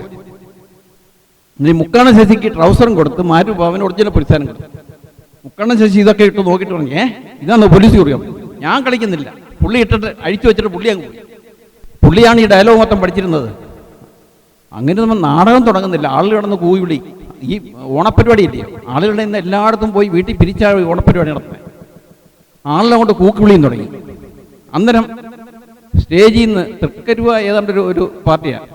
ഇനി മുക്കാണ ശശിക്ക് ട്രൗസറും കൊടുത്ത് മാറ്റുപാവന് ഒറിജിനൽ പുലിസാനും കൊടുത്തു. മുക്കാണ ശശി ഇതൊക്കെ ഇട്ട് നോക്കിയിട്ട് പറഞ്ഞു, ഇതാണോ പോലീസ് കുറിയോ? ഞാൻ കളിക്കുന്നില്ല. പുള്ളി ഇട്ടിട്ട് അഴിച്ചു വെച്ചിട്ട് പുള്ളി അങ്ങ് പോയി. പുള്ളിയാണ് ഈ ഡയലോഗ് മൊത്തം പഠിച്ചിരുന്നത്. അങ്ങനെ നമ്മൾ നാടകം തുടങ്ങുന്നില്ല, ആളുകൾ കിടന്ന് കൂവി വിളി. ഈ ഓണപ്പരിപാടി ഇല്ലേ, ആളുകളുടെ ഇന്ന് എല്ലായിടത്തും പോയി വീട്ടിൽ പിരിച്ചാൽ ഓണപ്പരിപാടി നടത്തുന്നത്. ആളുകളെ കൊണ്ട് കൂക്കി വിളിയും തുടങ്ങി. അന്നേരം സ്റ്റേജിൽ നിന്ന് തൃക്കരുവ ഏതാണ്ട് ഒരു പാർട്ടിയാണ്,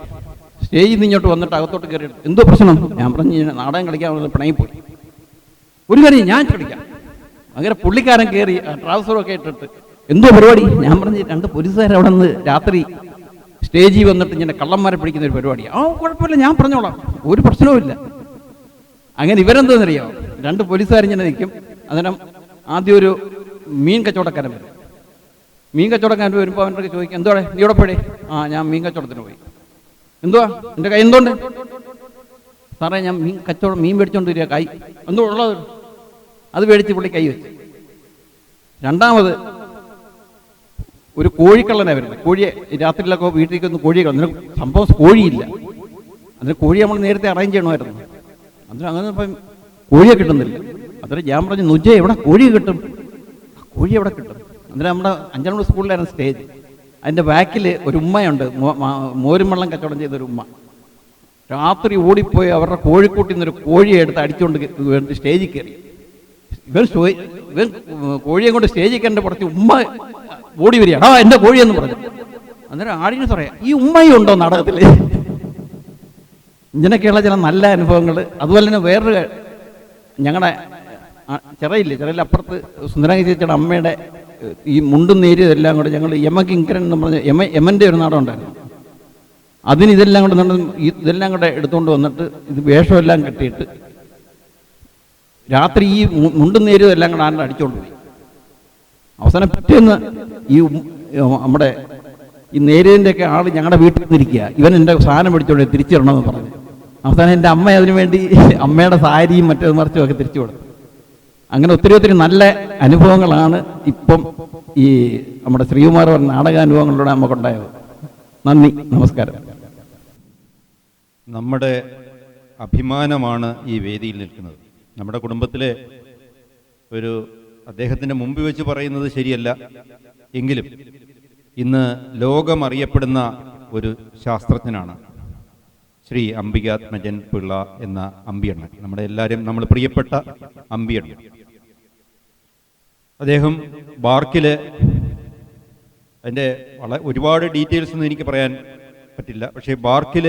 സ്റ്റേജിൽ നിന്ന് ഇങ്ങോട്ട് വന്നിട്ട് അകത്തോട്ട് കയറി, എന്തോ പ്രശ്നം? ഞാൻ പറഞ്ഞു, നാടകം കളിക്കാൻ പിണങ്ങിപ്പോയി. ഒരു കാര്യം, ഞാൻ കളിക്കാം. അങ്ങനെ പുള്ളിക്കാരൻ കയറി ട്രൗസറൊക്കെ ഇട്ടിട്ട്, എന്തോ പരിപാടി? ഞാൻ പറഞ്ഞു, 2 പോലീസുകാർ അവിടെ നിന്ന് രാത്രി സ്റ്റേജിൽ വന്നിട്ട് ഇങ്ങനെ കള്ളന്മാരെ പിടിക്കുന്ന ഒരു പരിപാടി. കുഴപ്പമില്ല, ഞാൻ പറഞ്ഞോളാം, ഒരു പ്രശ്നവും ഇല്ല. അങ്ങനെ ഇവരെന്തോന്നറിയാമോ, 2 പോലീസുകാരിങ്ങനെ നിൽക്കും. അന്നേരം ആദ്യം ഒരു മീൻ കച്ചവടക്കാരൻ വരും. മീൻ കച്ചവടക്കാരൻ വരുമ്പോൾ അവൻ്റെ ചോദിക്കും, എന്തോടെ നീ ഇവിടെ പോയി? ഞാൻ മീൻ കച്ചവടത്തിന് പോയി. എന്തുവാ എൻ്റെ കൈ എന്തുകൊണ്ട്? സാറേ, ഞാൻ മീൻ മേടിച്ചോണ്ട് വരിക, കൈ എന്തോ ഉള്ളത്. അത് മേടിച്ച് പുള്ളി കൈ വെച്ച്. രണ്ടാമത് ഒരു കോഴിക്കള്ളനെ വരുന്നത്. കോഴിയെ രാത്രിയിലൊക്കെ വീട്ടിലേക്ക് ഒന്ന് കോഴിയെ കളഞ്ഞ സംഭവം, കോഴിയില്ല. അതിന് കോഴി നമ്മൾ നേരത്തെ അറേഞ്ച് ചെയ്യണമായിരുന്നു. അതിന് അങ്ങനെ ഇപ്പം കോഴിയെ കിട്ടുന്നില്ല. അന്നേരം ഞാൻ പറഞ്ഞു, നുജ എവിടെ കോഴിയെ കിട്ടും? കോഴി എവിടെ കിട്ടും? അന്നേരം നമ്മുടെ 5ാം ക്ലാസ് സ്കൂളിലായിരുന്നു സ്റ്റേജ്. അതിൻ്റെ ബാക്കിൽ ഒരു ഉമ്മയുണ്ട്, മോരും വെള്ളം കച്ചവടം ചെയ്തൊരു ഉമ്മ. രാത്രി ഓടിപ്പോയി അവരുടെ കോഴിക്കൂട്ടിൽ നിന്നൊരു കോഴിയെ എടുത്ത് അടിച്ചുകൊണ്ട് സ്റ്റേജിൽ കയറി. ഇവൻ കോഴിയെ കൊണ്ട് സ്റ്റേജിൽ കയറിൻ്റെ പുറത്ത് ഉമ്മ ഓടി വരികയാണ്, എൻ്റെ കോഴിയെന്ന് പറഞ്ഞു. അന്നേരം ആടിനെ പറയാം, ഈ ഉമ്മയും ഉണ്ടോ നാടകത്തിൽ? ഇങ്ങനെയൊക്കെയുള്ള ചില നല്ല അനുഭവങ്ങൾ. അതുപോലെ തന്നെ വേറൊരു, ഞങ്ങളുടെ ചിറയില്ല അപ്പുറത്ത് സുന്ദരാംഗി ചേച്ചിയുടെ അമ്മയുടെ ഈ മുണ്ടും നേരിയതെല്ലാം കൂടെ ഞങ്ങൾ യമകിങ്കരൻ എന്ന് പറഞ്ഞ യമൻ്റെ ഒരു നാടകം ഉണ്ടായിരുന്നു. അതിന് ഇതെല്ലാം കൂടെ എടുത്തുകൊണ്ട് വന്നിട്ട് ഇത് വേഷമെല്ലാം കെട്ടിയിട്ട് രാത്രി ഈ മുണ്ടും നേരിയതെല്ലാം കൂടെ ആണ്ട് അടിച്ചുകൊണ്ട് പോയി. അവസാനം പിറ്റേന്ന് ഈ നമ്മുടെ ഈ നേരിയതിൻ്റെയൊക്കെ ആൾ ഞങ്ങളുടെ വീട്ടിൽ നിന്നിരിക്കുക, ഇവൻ എൻ്റെ സാധനം പിടിച്ചോണ്ട് തിരിച്ചിടണമെന്ന് പറഞ്ഞു. അവസാനം എൻ്റെ അമ്മ അതിനുവേണ്ടി അമ്മയുടെ സാരിയും മറ്റേത് മറിച്ചും ഒക്കെ തിരിച്ചു കൊടുത്തു. അങ്ങനെ ഒത്തിരി നല്ല അനുഭവങ്ങളാണ് ഇപ്പം ഈ നമ്മുടെ ശ്രീകുമാർ പറഞ്ഞ നാടകാനുഭവങ്ങളിലൂടെ നമുക്കുണ്ടായത്. നന്ദി, നമസ്കാരം. നമ്മുടെ അഭിമാനമാണ് ഈ വേദിയിൽ നിൽക്കുന്നത്. നമ്മുടെ കുടുംബത്തിലെ ഒരു അദ്ദേഹത്തിൻ്റെ മുമ്പിൽ വെച്ച് പറയുന്നത് ശരിയല്ല എങ്കിലും ഇന്ന് ലോകമറിയപ്പെടുന്ന ഒരു ശാസ്ത്രജ്ഞനാണ് ശ്രീ അംബികാത്മജൻ പിള്ള എന്ന അമ്പിയണ്ണൻ. നമ്മൾ പ്രിയപ്പെട്ട അമ്പിയണ്ണൻ. അദ്ദേഹം ബാർക്കിൽ, അതിൻ്റെ ഒരുപാട് ഡീറ്റെയിൽസ് ഒന്നും എനിക്ക് പറയാൻ പറ്റില്ല, പക്ഷേ ബാർക്കിൽ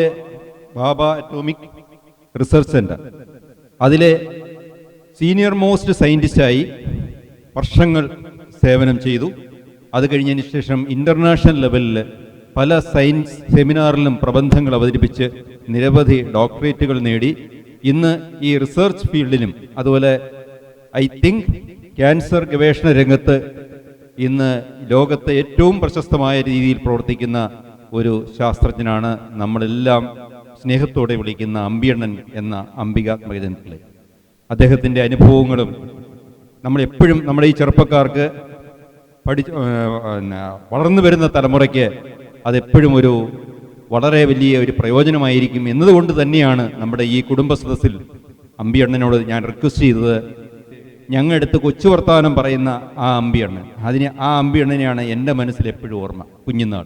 ബാബ അറ്റോമിക് റിസർച്ച് സെൻറ്റർ, അതിലെ സീനിയർ മോസ്റ്റ് സയൻറ്റിസ്റ്റായി വർഷങ്ങൾ സേവനം ചെയ്തു. അത് കഴിഞ്ഞതിന് ശേഷം ഇൻ്റർനാഷണൽ ലെവലിൽ പല സയൻസ് സെമിനാറിലും പ്രബന്ധങ്ങൾ അവതരിപ്പിച്ച് നിരവധി ഡോക്ടറേറ്റുകൾ നേടി. ഇന്ന് ഈ റിസർച്ച് ഫീൽഡിലും അതുപോലെ ഐ തിങ്ക് ക്യാൻസർ ഗവേഷണ രംഗത്ത് ഇന്ന് ലോകത്തെ ഏറ്റവും പ്രശസ്തമായ രീതിയിൽ പ്രവർത്തിക്കുന്ന ഒരു ശാസ്ത്രജ്ഞനാണ് നമ്മളെല്ലാം സ്നേഹത്തോടെ വിളിക്കുന്ന അമ്പിയണ്ണൻ എന്ന അംബികാത്മജൻ പിള്ള. അദ്ദേഹത്തിൻ്റെ അനുഭവങ്ങളും നമ്മളെപ്പോഴും നമ്മുടെ ഈ ചെറുപ്പക്കാർക്ക് വളർന്നു വരുന്ന തലമുറയ്ക്ക് അതെപ്പോഴും ഒരു വളരെ വലിയ ഒരു പ്രയോജനമായിരിക്കും എന്നതുകൊണ്ട് തന്നെയാണ് നമ്മുടെ ഈ കുടുംബ സദസ്സിൽ അമ്പിയണ്ണനോട് ഞാൻ റിക്വസ്റ്റ് ചെയ്തത്. ഞങ്ങളെടുത്ത് കൊച്ചു വർത്താനം പറയുന്ന ആ അമ്പിയണ്ണൻ, ആ അമ്പിയണ്ണനെയാണ് എൻ്റെ മനസ്സിൽ എപ്പോഴും ഓർമ്മ, കുഞ്ഞുനാൾ.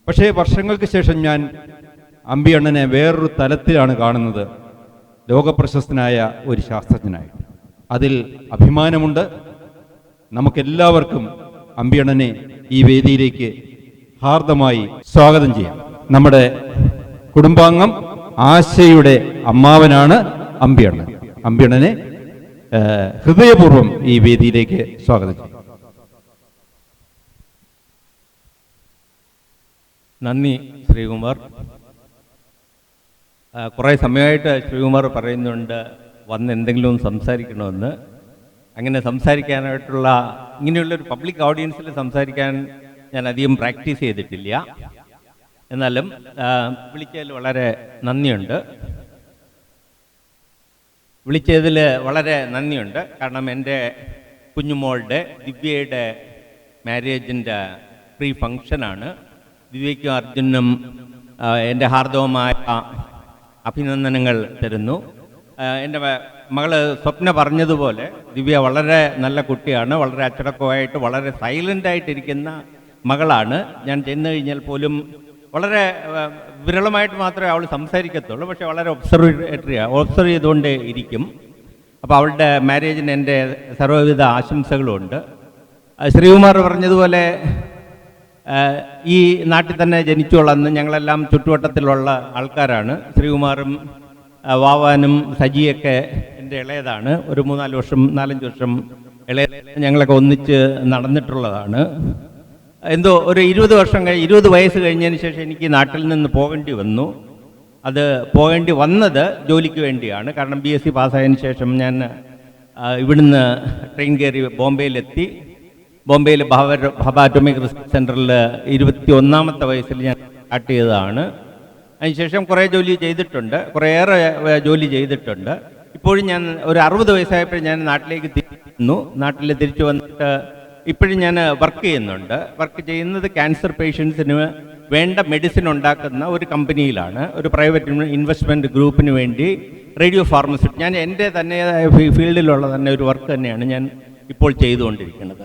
പക്ഷേ വർഷങ്ങൾക്ക് ശേഷം ഞാൻ അമ്പിയണ്ണനെ വേറൊരു തലത്തിലാണ് കാണുന്നത്, ലോകപ്രശസ്തനായ ഒരു ശാസ്ത്രജ്ഞനായി. അതിൽ അഭിമാനമുണ്ട്. നമുക്കെല്ലാവർക്കും അമ്പിയണ്ണനെ ഈ വേദിയിലേക്ക് ഹാർദമായി സ്വാഗതം ചെയ്യാം. നമ്മുടെ കുടുംബാംഗം ആശയുടെ അമ്മാവനാണ് അമ്പിയണ്ണൻ. അമ്പിയണ്ണനെ ഹൃദയപൂർവ്വം ഈ വേദിയിലേക്ക് സ്വാഗതം ചെയ്യും. നന്ദി ശ്രീകുമാർ. കുറേ സമയമായിട്ട് ശ്രീകുമാർ പറയുന്നുണ്ട് വന്ന് എന്തെങ്കിലും സംസാരിക്കണമെന്ന്. അങ്ങനെ സംസാരിക്കാനായിട്ടുള്ള ഇങ്ങനെയുള്ളൊരു പബ്ലിക് ഓഡിയൻസിൽ സംസാരിക്കാൻ ഞാൻ അധികം പ്രാക്ടീസ് ചെയ്തിട്ടില്ല. എന്നാലും വിളിച്ചതിൽ വളരെ നന്ദിയുണ്ട്. വിളിച്ചതിൽ വളരെ നന്ദിയുണ്ട്. കാരണം എൻ്റെ കുഞ്ഞുമോളുടെ ദിവ്യയുടെ മാരേജിൻ്റെ പ്രീ ഫങ്ഷനാണ്. ദിവ്യയ്ക്കും അർജുനും എൻ്റെ ഹാർദവമായ അഭിനന്ദനങ്ങൾ തരുന്നു. എൻ്റെ മകള് സ്വപ്ന പറഞ്ഞതുപോലെ ദിവ്യ വളരെ നല്ല കുട്ടിയാണ്. വളരെ അച്ചടക്കമായിട്ട് വളരെ സൈലൻ്റായിട്ടിരിക്കുന്ന മകളാണ്. ഞാൻ ചെന്ന് കഴിഞ്ഞാൽ പോലും വളരെ വിരളമായിട്ട് മാത്രമേ അവൾ സംസാരിക്കത്തുള്ളൂ. പക്ഷേ വളരെ ഒബ്സർവ് ചെയ്തുകൊണ്ടേ ഇരിക്കും. അപ്പോൾ അവളുടെ മാരേജിന് എൻ്റെ സർവ്വവിധ ആശംസകളുമുണ്ട്. ശ്രീകുമാർ പറഞ്ഞതുപോലെ ഈ നാട്ടിൽ തന്നെ ജനിച്ചു വളർന്ന് ഞങ്ങളെല്ലാം ചുറ്റുവട്ടത്തിലുള്ള ആൾക്കാരാണ്. ശ്രീകുമാറും വാവാനും സജിയൊക്കെ എൻ്റെ ഇളയതാണ്. ഒരു 4-5 വർഷം ഇളയ ഞങ്ങളൊക്കെ ഒന്നിച്ച് നടന്നിട്ടുള്ളതാണ്. എന്തോ ഒരു 20 വയസ്സ് കഴിഞ്ഞതിന് ശേഷം എനിക്ക് നാട്ടിൽ നിന്ന് പോകേണ്ടി വന്നു. അത് പോകേണ്ടി വന്നത് ജോലിക്ക് വേണ്ടിയാണ്. കാരണം BSc പാസ്സായതിനു ശേഷം ഞാൻ ഇവിടുന്ന് ട്രെയിൻ കയറി ബോംബെയിലെത്തി. ബോംബെയിൽ ഭാഭ അറ്റോമിക് റിസർച്ച് സെൻറ്ററിൽ 21ാമത്തെ വയസ്സിൽ ഞാൻ സ്റ്റാർട്ട് ചെയ്തതാണ്. അതിനുശേഷം കുറേ ജോലി ചെയ്തിട്ടുണ്ട്, കുറേയേറെ ജോലി ചെയ്തിട്ടുണ്ട്. ഇപ്പോഴും ഞാൻ ഒരു 60 വയസ്സായപ്പോൾ ഞാൻ നാട്ടിലേക്ക് തിരിച്ചു. നാട്ടിൽ തിരിച്ചു വന്നിട്ട് ഇപ്പോഴും ഞാൻ വർക്ക് ചെയ്യുന്നുണ്ട്. വർക്ക് ചെയ്യുന്നത് ക്യാൻസർ പേഷ്യൻസിന് വേണ്ട മെഡിസിൻ ഉണ്ടാക്കുന്ന ഒരു കമ്പനിയിലാണ്. ഒരു പ്രൈവറ്റ് ഇൻവെസ്റ്റ്മെൻറ്റ് ഗ്രൂപ്പിന് വേണ്ടി റേഡിയോ ഫാർമസ്യൂട്ടിക്കൽ, ഞാൻ എൻ്റെ തന്നെ ഫീൽഡിലുള്ള തന്നെ ഒരു വർക്ക് തന്നെയാണ് ഞാൻ ഇപ്പോൾ ചെയ്തുകൊണ്ടിരിക്കുന്നത്.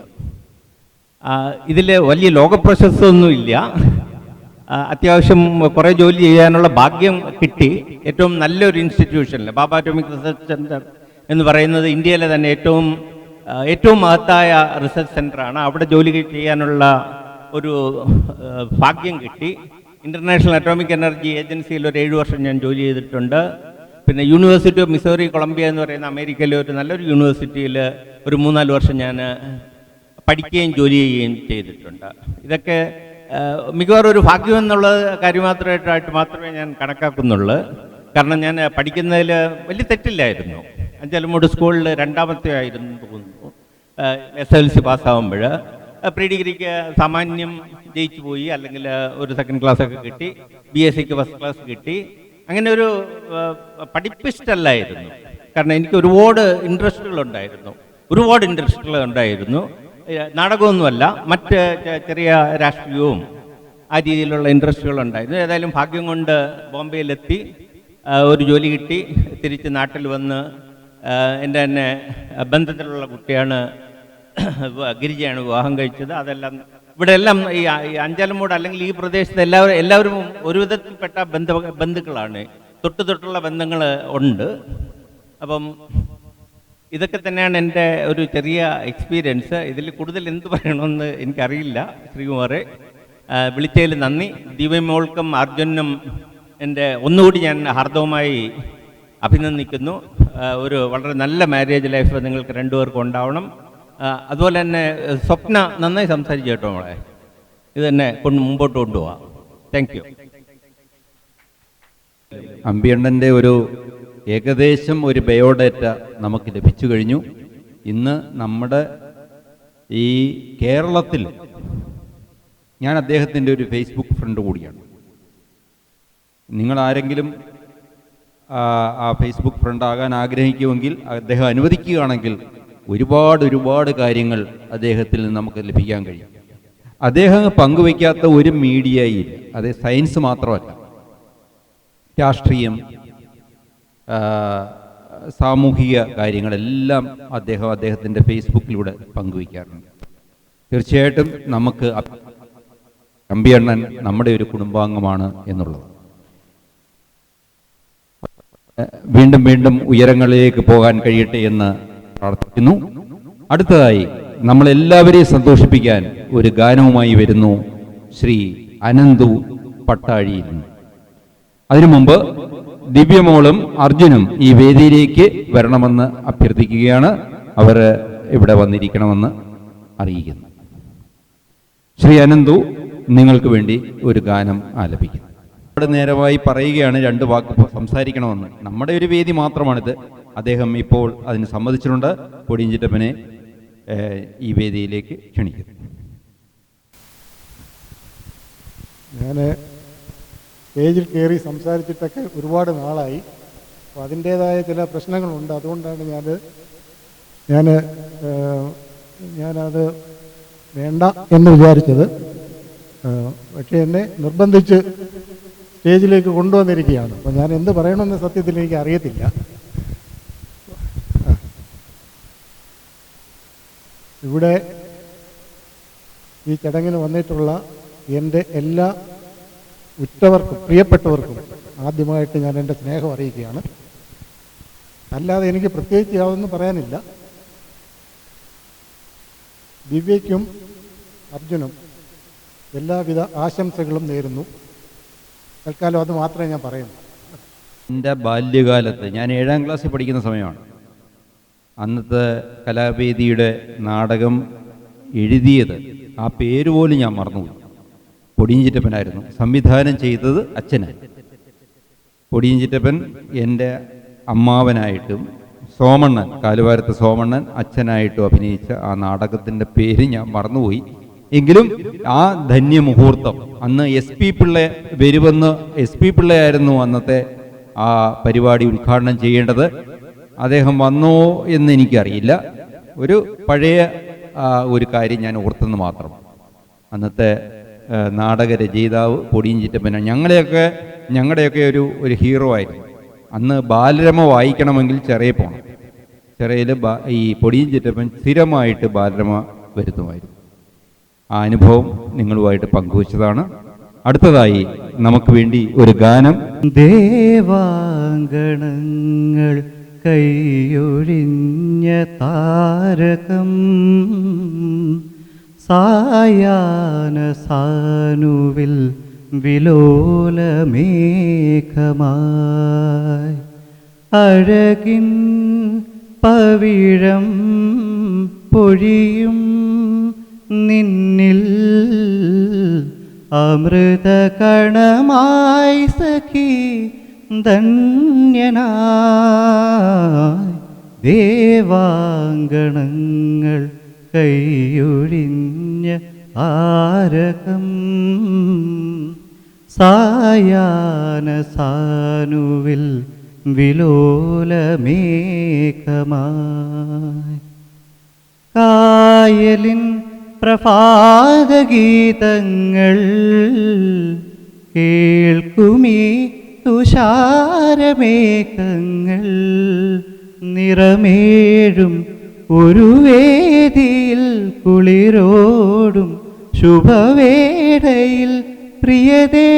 ഇതിൽ വലിയ ലോകപ്രശസ്തമൊന്നുമില്ല. അത്യാവശ്യം കുറേ ജോലി ചെയ്യാനുള്ള ഭാഗ്യം കിട്ടി. ഏറ്റവും നല്ലൊരു ഇൻസ്റ്റിറ്റ്യൂഷനിൽ ഭാഭ അറ്റോമിക് റിസർച്ച് സെൻറ്റർ എന്ന് പറയുന്നത് ഇന്ത്യയിലെ തന്നെ ഏറ്റവും മഹത്തായ റിസർച്ച് സെൻ്ററാണ്. അവിടെ ജോലി ചെയ്യാനുള്ള ഒരു ഭാഗ്യം കിട്ടി. ഇൻ്റർനാഷണൽ അറ്റോമിക് എനർജി ഏജൻസിയിൽ ഒരു 7 വർഷം ഞാൻ ജോലി ചെയ്തിട്ടുണ്ട്. പിന്നെ യൂണിവേഴ്സിറ്റി ഓഫ് മിസോറി കൊളംബിയ എന്ന് പറയുന്ന അമേരിക്കയിലെ ഒരു നല്ലൊരു യൂണിവേഴ്സിറ്റിയിൽ ഒരു 3-4 വർഷം ഞാൻ പഠിക്കുകയും ജോലി ചെയ്യുകയും ചെയ്തിട്ടുണ്ട്. ഇതൊക്കെ മിക്കവാറും ഒരു ഭാഗ്യം എന്നുള്ള കാര്യം മാത്രമേ ഞാൻ കണക്കാക്കുന്നുള്ളൂ. കാരണം ഞാൻ പഠിക്കുന്നതിൽ വലിയ തെറ്റില്ലായിരുന്നു. അഞ്ചലമൂട് സ്കൂളിൽ 2ാമത്തെ ആയിരുന്നു തോന്നുന്നു SLC പാസ്സാകുമ്പോൾ. പ്രീ ഡിഗ്രിക്ക് സാമാന്യം ജയിച്ചു പോയി, അല്ലെങ്കിൽ ഒരു 2nd ക്ലാസ്സൊക്കെ കിട്ടി. BScക്ക് 1st ക്ലാസ് കിട്ടി. അങ്ങനെ ഒരു പഠിപ്പിസ്റ്റല്ലായിരുന്നു. കാരണം എനിക്ക് ഒരുപാട് ഇൻട്രസ്റ്റുകളുണ്ടായിരുന്നു. നാടകമൊന്നുമല്ല, മറ്റ് ചെറിയ രാഷ്ട്രീയവും ആ രീതിയിലുള്ള ഇൻട്രസ്റ്റുകളുണ്ടായിരുന്നു. ഏതായാലും ഭാഗ്യം കൊണ്ട് ബോംബെയിലെത്തി, ഒരു ജോലി കിട്ടി. തിരിച്ച് നാട്ടിൽ വന്ന് എൻ്റെ തന്നെ ബന്ധത്തിലുള്ള കുട്ടിയാണ് ഗിരിജയാണ് വിവാഹം കഴിച്ചത്. അതെല്ലാം ഇവിടെ എല്ലാം ഈ അഞ്ചലമൂട് അല്ലെങ്കിൽ ഈ പ്രദേശത്ത് എല്ലാവരും ഒരു വിധത്തിൽപ്പെട്ട ബന്ധുക്കളാണ്. തൊട്ടുള്ള ബന്ധങ്ങൾ ഉണ്ട്. അപ്പം ഇതൊക്കെ തന്നെയാണ് എൻ്റെ ഒരു ചെറിയ എക്സ്പീരിയൻസ്. ഇതിൽ കൂടുതൽ എന്ത് പറയണമെന്ന് എനിക്കറിയില്ല. ശ്രീകുമാറെ, വിളിച്ചതിൽ നന്ദി. ദിവ്യമോൾക്കും അർജുനും എൻ്റെ ഒന്നുകൂടി ഞാൻ ഹാർദവമായി അഭിനന്ദിക്കുന്നു. ഒരു വളരെ നല്ല മാരേജ് ലൈഫ് നിങ്ങൾക്ക് 2 പേർക്കും ഉണ്ടാവണം. അതുപോലെ തന്നെ സ്വപ്ന നന്നായി സംസാരിച്ചു കേട്ടോ മോളെ. ഇത് തന്നെ മുമ്പോട്ട് കൊണ്ടുപോവാം. Thank you. അമ്പിയണ്ണൻ്റെ ഏകദേശം ഒരു ബയോഡേറ്റ നമുക്ക് ലഭിച്ചു കഴിഞ്ഞു. ഇന്ന് നമ്മുടെ ഈ കേരളത്തിൽ ഞാൻ അദ്ദേഹത്തിൻ്റെ ഒരു ഫേസ്ബുക്ക് ഫ്രണ്ട് കൂടിയാണ്. നിങ്ങളാരെങ്കിലും ആ ഫേസ്ബുക്ക് ഫ്രണ്ട് ആകാൻ ആഗ്രഹിക്കുമെങ്കിൽ, അദ്ദേഹം അനുവദിക്കുകയാണെങ്കിൽ ഒരുപാട് കാര്യങ്ങൾ അദ്ദേഹത്തിൽ നിന്ന് നമുക്ക് ലഭിക്കാൻ കഴിയും. അദ്ദേഹം പങ്കുവയ്ക്കാത്ത ഒരു മീഡിയയിൽ, അത് സയൻസ് മാത്രമല്ല, രാഷ്ട്രീയം, സാമൂഹിക കാര്യങ്ങളെല്ലാം അദ്ദേഹത്തിൻ്റെ ഫേസ്ബുക്കിലൂടെ പങ്കുവയ്ക്കാറുണ്ട്. തീർച്ചയായിട്ടും നമുക്ക് അമ്പിയണ്ണൻ നമ്മുടെ ഒരു കുടുംബാംഗമാണ് എന്നുള്ളത്. വീണ്ടും ഉയരങ്ങളിലേക്ക് പോകാൻ കഴിയട്ടെ എന്ന് പ്രാർത്ഥിക്കുന്നു. അടുത്തതായി നമ്മളെല്ലാവരെയും സന്തോഷിപ്പിക്കാൻ ഒരു ഗാനവുമായി വരുന്നു ശ്രീ അനന്തു പട്ടാഴിയിൽ. അതിനു മുമ്പ് ദിവ്യമോളും അർജുനും ഈ വേദിയിലേക്ക് വരണമെന്ന് അഭ്യർത്ഥിക്കുകയാണ്. അവർ ഇവിടെ വന്നിരിക്കണമെന്ന് അറിയിക്കുന്നു. ശ്രീ അനന്തു നിങ്ങൾക്ക് വേണ്ടി ഒരു ഗാനം ആലപിക്കുന്നു. ഒരുപാട് നേരമായി പറയുകയാണ് 2 വാക്ക് സംസാരിക്കണമെന്ന്. നമ്മുടെ ഒരു വേദി മാത്രമാണിത്. അദ്ദേഹം ഇപ്പോൾ അതിന് സമ്മതിച്ചിട്ടുണ്ട്. കൊടിയഞ്ചിറ്റപ്പനെ ഈ വേദിയിലേക്ക് ക്ഷണിക്കുന്നു. ഞാൻ സ്റ്റേജിൽ കയറി സംസാരിച്ചിട്ടൊക്കെ ഒരുപാട് നാളായി. അപ്പോൾ അതിൻ്റേതായ ചില പ്രശ്നങ്ങളുണ്ട്. അതുകൊണ്ടാണ് ഞാനത് വേണ്ട എന്ന് വിചാരിച്ചത്. പക്ഷേ എന്നെ നിർബന്ധിച്ച് സ്റ്റേജിലേക്ക് കൊണ്ടുവന്നിരിക്കുകയാണ്. അപ്പോൾ ഞാൻ എന്ത് പറയണമെന്ന് സത്യത്തിൽ എനിക്ക് അറിയത്തില്ല. ഇവിടെ ഈ ചടങ്ങിന് വന്നിട്ടുള്ള എൻ്റെ എല്ലാ ഉറ്റവർക്കും പ്രിയപ്പെട്ടവർക്കും ആദ്യമായിട്ട് ഞാൻ എൻ്റെ സ്നേഹം അറിയിക്കുകയാണ്. അല്ലാതെ എനിക്ക് പ്രത്യേകിച്ച് യാതൊന്നും പറയാനില്ല. ദിവ്യയ്ക്കും അർജുനും എല്ലാവിധ ആശംസകളും നേരുന്നു. തൽക്കാലം അത് മാത്രമേ ഞാൻ പറയുന്നു. എൻ്റെ ബാല്യകാലത്ത് ഞാൻ 7ാം ക്ലാസ്സിൽ പഠിക്കുന്ന സമയമാണ്. അന്നത്തെ കലാവേദിയുടെ നാടകം എഴുതിയത്, ആ പേര് പോലും ഞാൻ മറന്നുപോയി, പൊടിയൻ ചിറ്റപ്പനായിരുന്നു. സംവിധാനം ചെയ്തത് അച്ഛനായി. പൊടിയൻ ചിറ്റപ്പൻ എൻ്റെ അമ്മാവനായിട്ടും സോമണ്ണൻ, കാലുവാരത്ത് സോമണ്ണൻ അച്ഛനായിട്ടും അഭിനയിച്ച ആ നാടകത്തിൻ്റെ പേര് ഞാൻ മറന്നുപോയി. എങ്കിലും ആ ധന്യമുഹൂർത്തം, അന്ന് SP പിള്ള വരുമെന്ന്, SP പിള്ളയായിരുന്നു അന്നത്തെ ആ പരിപാടി ഉദ്ഘാടനം ചെയ്യേണ്ടത്. അദ്ദേഹം വന്നോ എന്ന് എനിക്കറിയില്ല. ഒരു പഴയ ഒരു കാര്യം ഞാൻ ഓർത്തെന്ന് മാത്രം. അന്നത്തെ നാടക രചയിതാവ് പൊടിയൻ ചിറ്റപ്പനാണ്. ഞങ്ങളുടെയൊക്കെ ഒരു ഹീറോ ആയിരുന്നു. അന്ന് ബാലരമ വായിക്കണമെങ്കിൽ ചെറിയ പോകണം. ചെറിയയിൽ ഈ പൊടിയൻ ചിറ്റപ്പൻ സ്ഥിരമായിട്ട് ബാലരമ വരുത്തുമായിരുന്നു. ആ അനുഭവം നിങ്ങളുമായിട്ട് പങ്കുവച്ചതാണ്. അടുത്തതായി നമുക്ക് വേണ്ടി ഒരു ഗാനം. ദേവാങ്കണങ്ങൾ കൈയൊഴിഞ്ഞ താരകം സായാഹ്ന സാനുവിൽ വിലോലമേഘമായി അഴകിൻ പവിഴം പൊഴിയും നിന്നിൽ അമൃതകണമായി സഖി ധന്യനായി ദേവാങ്കണങ്ങൾ കൈയൊഴിഞ്ഞ ആരകം സായാഹ്ന സാനുവിൽ വിലോലമേഘമായി കായലിൻ പ്രഭാതഗീതങ്ങൾ കേൾക്കുമീ തുഷാരമേഘങ്ങൾ നിറമേഴും ഒരു വേദിയിൽ കുളിരോടും ശുഭവേളയിൽ പ്രിയതേ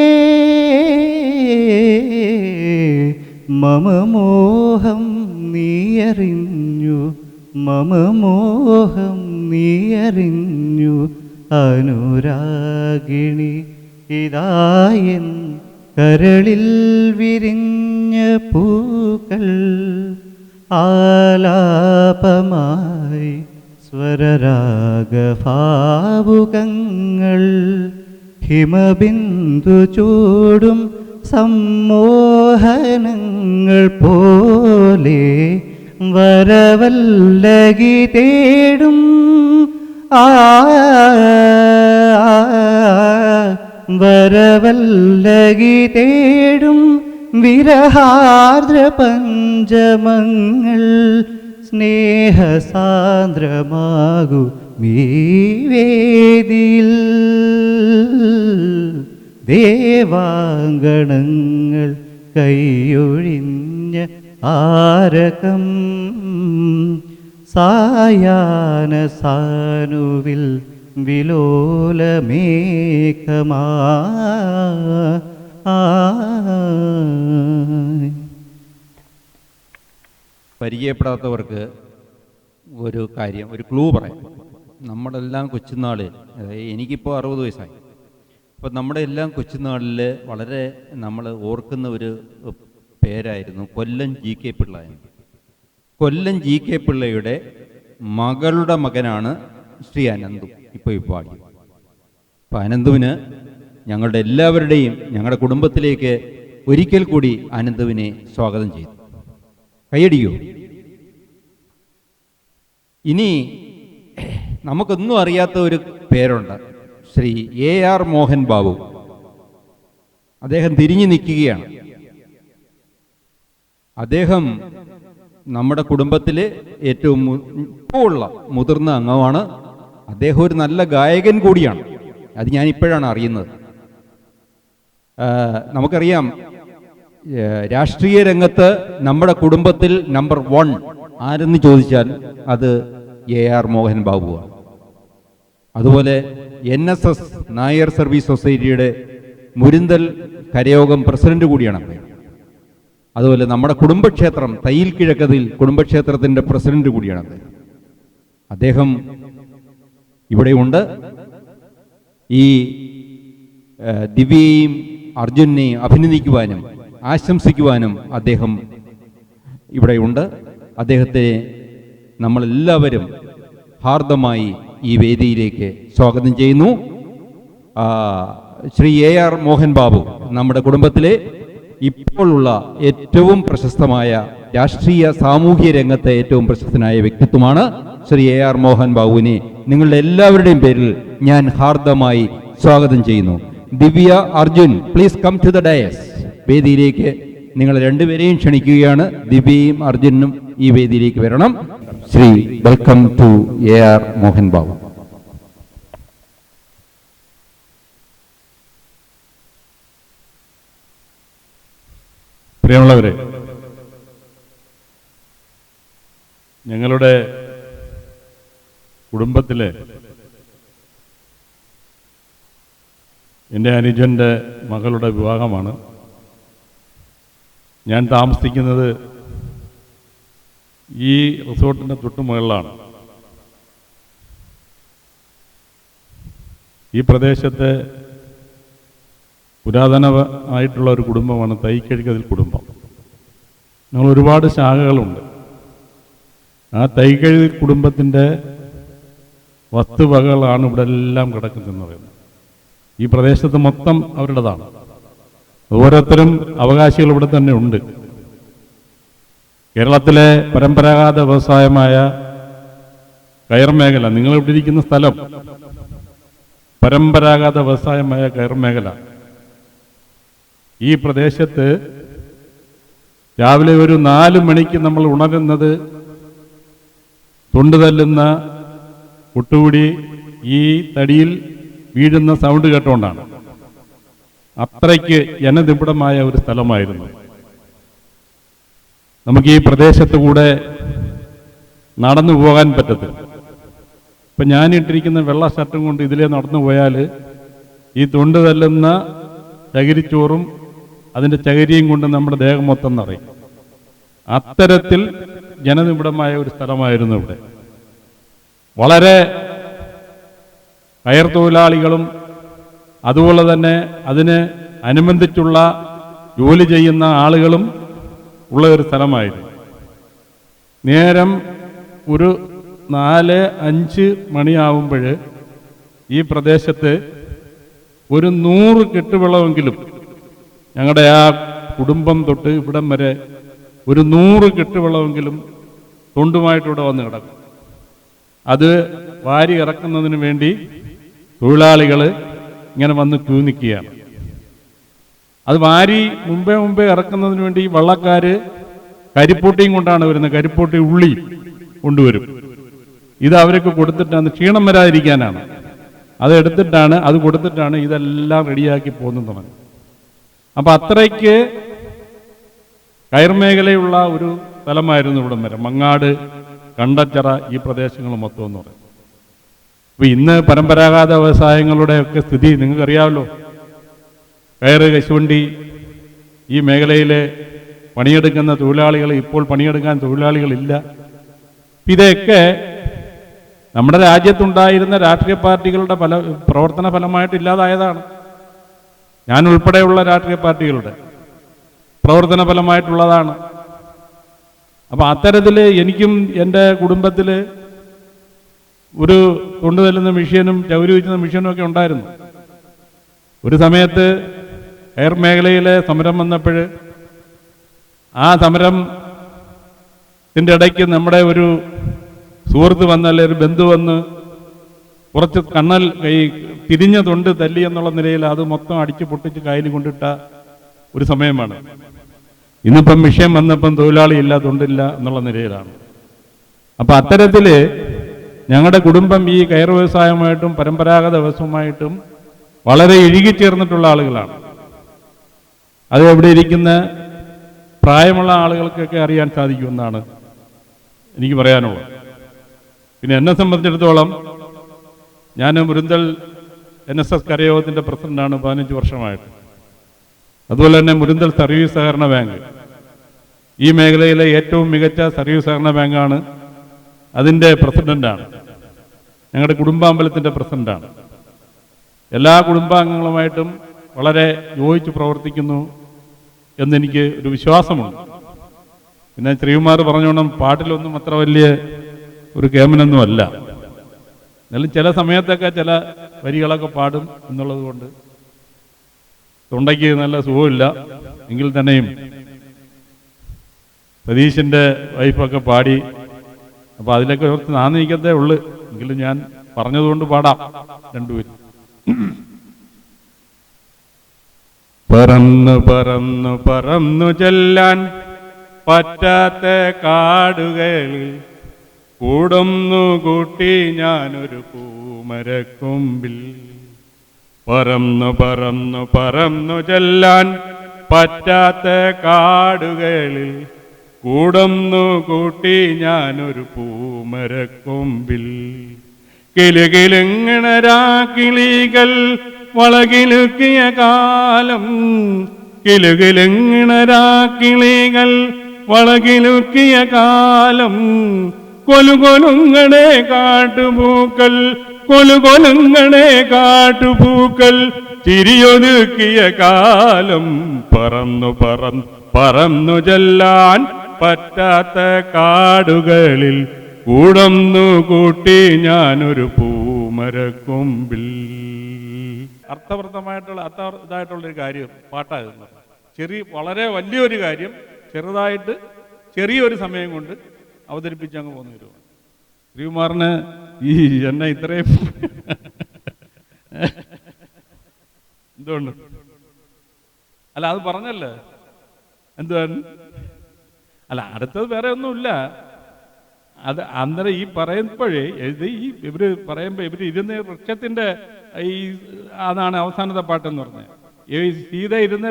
മമ മോഹം നീയറിഞ്ഞു മമ മോഹം നീയറിഞ്ഞു അനുരാഗിണി ഇതായൻ കരളിൽ വിരിഞ്ഞ പൂക്കൾ ആലാപമായി സ്വരരാഗഭാവുകങ്ങൾ ഹിമബിന്ദു ചൂടും സമ്മോഹനങ്ങൾ പോലെ വരവല്ലകി തേടും വരവല്ലകി തേടും വിരഹാർദ്ര പഞ്ചമങ്ങൾ സ്നേഹസാന്ദ്രമാകു ഈ വേദിയിൽ ദേവാങ്കണങ്ങൾ കൈയൊഴിഞ്ഞ ആരകം സായാഹ്ന സാനുവിൽ വിലോലമേഘമായി. പരിചയപ്പെടാത്തവർക്ക് ഒരു കാര്യം, ഒരു ക്ലൂ പറയാം. നമ്മളെല്ലാം കൊച്ചുനാളിൽ, അതായത് എനിക്കിപ്പോൾ 60 വയസ്സായി. അപ്പോൾ നമ്മുടെ എല്ലാം കൊച്ചുനാളിൽ വളരെ നമ്മൾ ഓർക്കുന്ന ഒരു പേരായിരുന്നു കൊല്ലം GK പിള്ള. കൊല്ലം GK പിള്ളയുടെ മകളുടെ മകനാണ് ശ്രീ അനന്തു ഇപ്പോൾ പാടി. അപ്പോൾ അനന്തുവിന് ഞങ്ങളുടെ എല്ലാവരുടെയും, ഞങ്ങളുടെ കുടുംബത്തിലേക്ക് ഒരിക്കൽ കൂടി അനന്തുവിനെ സ്വാഗതം ചെയ്തു. കൈയടിക്കൂ. ഇനി നമുക്കൊന്നും അറിയാത്ത ഒരു പേരുണ്ട്, ശ്രീ AR മോഹൻ ബാബു. അദ്ദേഹം തിരിഞ്ഞു നിൽക്കുകയാണ്. അദ്ദേഹം നമ്മുടെ കുടുംബത്തിൽ ഏറ്റവും ഇപ്പോഴുള്ള മുതിർന്ന അംഗമാണ്. അദ്ദേഹം ഒരു നല്ല ഗായകൻ കൂടിയാണ്. അത് ഞാൻ ഇപ്പോഴാണ് അറിയുന്നത്. നമുക്കറിയാം രാഷ്ട്രീയ രംഗത്ത് നമ്മുടെ കുടുംബത്തിൽ നമ്പർ 1 ആരെന്ന് ചോദിച്ചാൽ അത് AR മോഹൻ ബാബുവാണ്. അതുപോലെ NSS നായർ സർവീസ് സൊസൈറ്റിയുടെ മുരിന്തൽ കരയോഗം പ്രസിഡന്റ് കൂടിയാണ് അദ്ദേഹം. അതുപോലെ നമ്മുടെ കുടുംബക്ഷേത്രം തയ്യിൽ കിഴക്കതിൽ കുടുംബക്ഷേത്രത്തിൻ്റെ പ്രസിഡന്റ് കൂടിയാണ് അദ്ദേഹം. അദ്ദേഹം ഇവിടെയുണ്ട്. ഈ ദിവ്യയെയും അർജുനെയും അഭിനന്ദിക്കുവാനും ആശംസിക്കുവാനും അദ്ദേഹം ഇവിടെയുണ്ട്. അദ്ദേഹത്തെ നമ്മളെല്ലാവരും ഹാർദമായി ഈ വേദിയിലേക്ക് സ്വാഗതം ചെയ്യുന്നു. ശ്രീ AR മോഹൻ ബാബു നമ്മുടെ കുടുംബത്തിലെ ഇപ്പോഴുള്ള ഏറ്റവും പ്രശസ്തമായ രാഷ്ട്രീയ സാമൂഹ്യ രംഗത്തെ ഏറ്റവും പ്രശസ്തനായ വ്യക്തിത്വമാണ്. ശ്രീ AR മോഹൻ ബാബുവിനെ നിങ്ങളുടെ എല്ലാവരുടെയും പേരിൽ ഞാൻ ഹാർദമായി സ്വാഗതം ചെയ്യുന്നു. Divya, Arjun, please come to the dais. വേദിയിലേക്ക് നിങ്ങൾ രണ്ടുപേരെയും ക്ഷണിക്കുകയാണ്. ദിവ്യയും അർജുനും ഈ വേദിയിലേക്ക് വരണം. Shri welcome to AR Mohan Babu. പ്രിയമുള്ളവരെ, ഞങ്ങളുടെ കുടുംബത്തിലെ എൻ്റെ അനുജൻ്റെ മകളുടെ വിവാഹമാണ്. ഞാൻ താമസിക്കുന്നത് ഈ റിസോർട്ടിൻ്റെ തൊട്ടുമുകളിലാണ്. ഈ പ്രദേശത്തെ പുരാതനമായിട്ടുള്ള ഒരു കുടുംബമാണ് തൈക്കിഴക്കതിൽ കുടുംബം. ഞങ്ങൾ ഒരുപാട് ശാഖകളുണ്ട്. ആ തൈക്കിഴക്കതിൽ കുടുംബത്തിൻ്റെ വസ്തുവകകളാണ് ഇവിടെ എല്ലാം കിടക്കുന്നതെന്ന് പറയുന്നത്. ഈ പ്രദേശത്ത് മൊത്തം അവരുടേതാണ്. ഓരോരുത്തരും അവകാശികൾ ഇവിടെ തന്നെ ഉണ്ട്. കേരളത്തിലെ പരമ്പരാഗത വ്യവസായമായ കയർ മേഖല, നിങ്ങളിവിടെ ഇരിക്കുന്ന സ്ഥലം പരമ്പരാഗത വ്യവസായമായ കയർ മേഖല. ഈ പ്രദേശത്ത് രാവിലെ ഒരു 4 മണിക്ക് നമ്മൾ ഉണരുന്നത് തൊണ്ട് തല്ലുന്ന ഒട്ടുകൂടി ഈ തടിയിൽ വീഴുന്ന സൗണ്ട് കേട്ടുകൊണ്ടാണ്. അത്രയ്ക്ക് ജനനിബിഡമായ ഒരു സ്ഥലമായിരുന്നു. നമുക്ക് ഈ പ്രദേശത്ത് കൂടെ നടന്നു പോകാൻ പറ്റത്തില്ല. ഇപ്പം ഞാനിട്ടിരിക്കുന്ന വെള്ള ഷർട്ടും കൊണ്ട് ഇതിലേ നടന്നു പോയാൽ ഈ തൊണ്ട് തല്ലുന്ന ചകിരിച്ചോറും അതിൻ്റെ ചകിരിയും കൊണ്ട് നമ്മുടെ ദേഹം മൊത്തം നിറയും. അത്തരത്തിൽ ജനനിബിഡമായ ഒരു സ്ഥലമായിരുന്നു ഇവിടെ. വളരെ കയർ തൊഴിലാളികളും അതുപോലെ തന്നെ അതിന് അനുബന്ധിച്ചുള്ള ജോലി ചെയ്യുന്ന ആളുകളും ഉള്ള ഒരു സ്ഥലമായിരുന്നു. നേരം ഒരു 4-5 മണിയാവുമ്പോൾ ഈ പ്രദേശത്ത് ഒരു 100 കെട്ടുവെള്ളമെങ്കിലും, ഞങ്ങളുടെ ആ കുടുംബം തൊട്ട് ഇവിടം വരെ ഒരു 100 കെട്ടുവെള്ളമെങ്കിലും തൊണ്ടുമായിട്ടിവിടെ വന്ന് കിടക്കും. അത് വാരി ഇറക്കുന്നതിന് വേണ്ടി തൊഴിലാളികൾ ഇങ്ങനെ വന്ന് ക്യൂ നിൽക്കുകയാണ്. അത് വാരി മുമ്പേ ഇറക്കുന്നതിന് വേണ്ടി വള്ളക്കാർ കരിപ്പോട്ടിയും കൊണ്ടാണ് വരുന്നത്. കരിപ്പോട്ടി ഉള്ളി കൊണ്ടുവരും. ഇത് അവർക്ക് കൊടുത്തിട്ടാണ്, ക്ഷീണം വരാതിരിക്കാനാണ്. അത് കൊടുത്തിട്ടാണ് ഇതെല്ലാം റെഡിയാക്കി പോകുന്നത്. അപ്പം അത്രയ്ക്ക് കയർ മേഖലയുള്ള ഒരു സ്ഥലമായിരുന്നു ഇവിടം വരെ. മങ്ങാട്, കണ്ടച്ചിറ, ഈ പ്രദേശങ്ങൾ മൊത്തം എന്ന് പറയും. അപ്പോൾ ഇന്ന് പരമ്പരാഗത വ്യവസായങ്ങളുടെയൊക്കെ സ്ഥിതി നിങ്ങൾക്കറിയാമല്ലോ. കയറ്, കശുവണ്ടി, ഈ മേഖലയിൽ പണിയെടുക്കുന്ന തൊഴിലാളികൾ, ഇപ്പോൾ പണിയെടുക്കാൻ തൊഴിലാളികളില്ല. ഇതൊക്കെ നമ്മുടെ രാജ്യത്തുണ്ടായിരുന്ന രാഷ്ട്രീയ പാർട്ടികളുടെ പ്രവർത്തന ഫലമായിട്ട് ഇല്ലാതായതാണ്. ഞാൻ ഉൾപ്പെടെയുള്ള രാഷ്ട്രീയ പാർട്ടികളുടെ പ്രവർത്തന ഫലമായിട്ടുള്ളതാണ്. അപ്പം അത്തരത്തിൽ എനിക്കും എൻ്റെ കുടുംബത്തിൽ ഒരു തൊണ്ട് തല്ലുന്ന മെഷീനും ചൗരി വയ്ക്കുന്ന മെഷീനും ഒക്കെ ഉണ്ടായിരുന്നു. ഒരു സമയത്ത് കയർ മേഖലയിലെ സമരം വന്നപ്പോൾ ആ സമരത്തിൻ്റെ ഇടയ്ക്ക് നമ്മുടെ ഒരു സുഹൃത്ത് വന്ന്, അല്ലെങ്കിൽ ഒരു ബന്ധു വന്ന് കുറച്ച് തിരിഞ്ഞ തൊണ്ട് തല്ലി എന്നുള്ള നിലയിൽ അത് മൊത്തം അടിച്ച് പൊട്ടിച്ച് കയ്യിൽ കൊണ്ടിട്ട ഒരു സമയമാണ്. ഇന്നിപ്പം വിഷയം വന്നപ്പം തൊഴിലാളി ഇല്ല, തൊണ്ടില്ല എന്നുള്ള നിലയിലാണ്. അപ്പം അത്തരത്തിൽ ഞങ്ങളുടെ കുടുംബം ഈ കയർ വ്യവസായമായിട്ടും പരമ്പരാഗത വ്യവസായമായിട്ടും വളരെ ഇഴുകിച്ചേർന്നിട്ടുള്ള ആളുകളാണ്. അത് ഇവിടെ ഇരിക്കുന്ന പ്രായമുള്ള ആളുകൾക്കൊക്കെ അറിയാൻ സാധിക്കുമെന്നാണ് എനിക്ക് പറയാനുള്ളത്. പിന്നെ എന്നെ സംബന്ധിച്ചിടത്തോളം ഞാൻ മുരുന്തൽ NSS കരയോഗത്തിൻ്റെ പ്രസിഡൻ്റാണ് 15 വർഷമായിട്ട്. അതുപോലെ തന്നെ മുരുന്തൽ സർവീസ് സഹകരണ ബാങ്ക് ഈ മേഖലയിലെ ഏറ്റവും മികച്ച സർവീസ് സഹകരണ ബാങ്കാണ്. അതിൻ്റെ പ്രസിഡൻ്റാണ്. ഞങ്ങളുടെ കുടുംബാമ്പലത്തിൻ്റെ പ്രസിഡൻ്റാണ്. എല്ലാ കുടുംബാംഗങ്ങളുമായിട്ടും വളരെ യോജിച്ച് പ്രവർത്തിക്കുന്നു എന്നെനിക്ക് ഒരു വിശ്വാസമുണ്ട്. പിന്നെ ശ്രീകുമാർ പറഞ്ഞോണം പാട്ടിലൊന്നും അത്ര വലിയ ഒരു കേമനൊന്നുമല്ല. എന്നാലും ചില സമയത്തൊക്കെ ചില വരികളൊക്കെ പാടും എന്നുള്ളത് കൊണ്ട് തൊണ്ടയ്ക്ക് നല്ല സുഖമില്ല. എങ്കിൽ തന്നെയും സതീശിൻ്റെ വൈഫൊക്കെ പാടി. അപ്പോൾ അതിലൊക്കെ കുറച്ച് നാന്നിക്കത്തേ ഉള്ളു. എങ്കിലും ഞാൻ പറഞ്ഞതുകൊണ്ട് പാടാം രണ്ടുപേരും. പറന്നു പറന്നു പറന്നു ചെല്ലാൻ പറ്റാത്ത കാടുകളിൽ കൂടുന്നു കൂട്ടി ഞാനൊരു പൂമരക്കൊമ്പിൽ. പറന്നു പറന്നു പറന്നു ചെല്ലാൻ പറ്റാത്ത കാടുകളിൽ കൂടുന്നു കൂട്ടി ഞാനൊരു പൂമരക്കൊമ്പിൽ. കിലുകിലുങ്ങണരാ കിളികൾ വളകിലുക്കിയ കാലം, കിലുകിലുങ്ങണരാ കിളികൾ വളകിലുക്കിയ കാലം. കൊലുകൊലുങ്ങണേ കാട്ടുപൂക്കൾ, കൊലുകൊലുങ്ങണേ കാട്ടുപൂക്കൾ ചിരിയൊതുക്കിയ കാലം. പറന്നു പറന്നു പറന്നു ചെല്ലാൻ പറ്റാത്ത കാടുകളിൽ കൂടുന്നു കൂട്ടി ഞാനൊരു പൂമരക്കൊമ്പിൽ. അർത്ഥവൃത്തമായിട്ടുള്ളൊരു കാര്യം പാട്ടാകുന്നത്. വളരെ വലിയൊരു കാര്യം ചെറുതായിട്ട് ചെറിയൊരു സമയം കൊണ്ട് അവതരിപ്പിച്ച് അങ്ങ് പോന്നു വരുവാണ്. ശ്രീകുമാറിന് ഈ എന്നെ ഇത്രയും എന്തുകൊണ്ട് അല്ല അത് പറഞ്ഞല്ലേ എന്തുവാണ് അല്ല അടുത്തത് വേറെ ഒന്നുമില്ല. അത് അന്നേരം ഈ പറയുമ്പോഴേ ഇവർ പറയുമ്പോൾ ഇവർ ഇരുന്ന വൃക്ഷത്തിൻ്റെ അതാണ് അവസാനത്തെ പാട്ടെന്ന് പറഞ്ഞത്. ഈ സീത ഇരുന്ന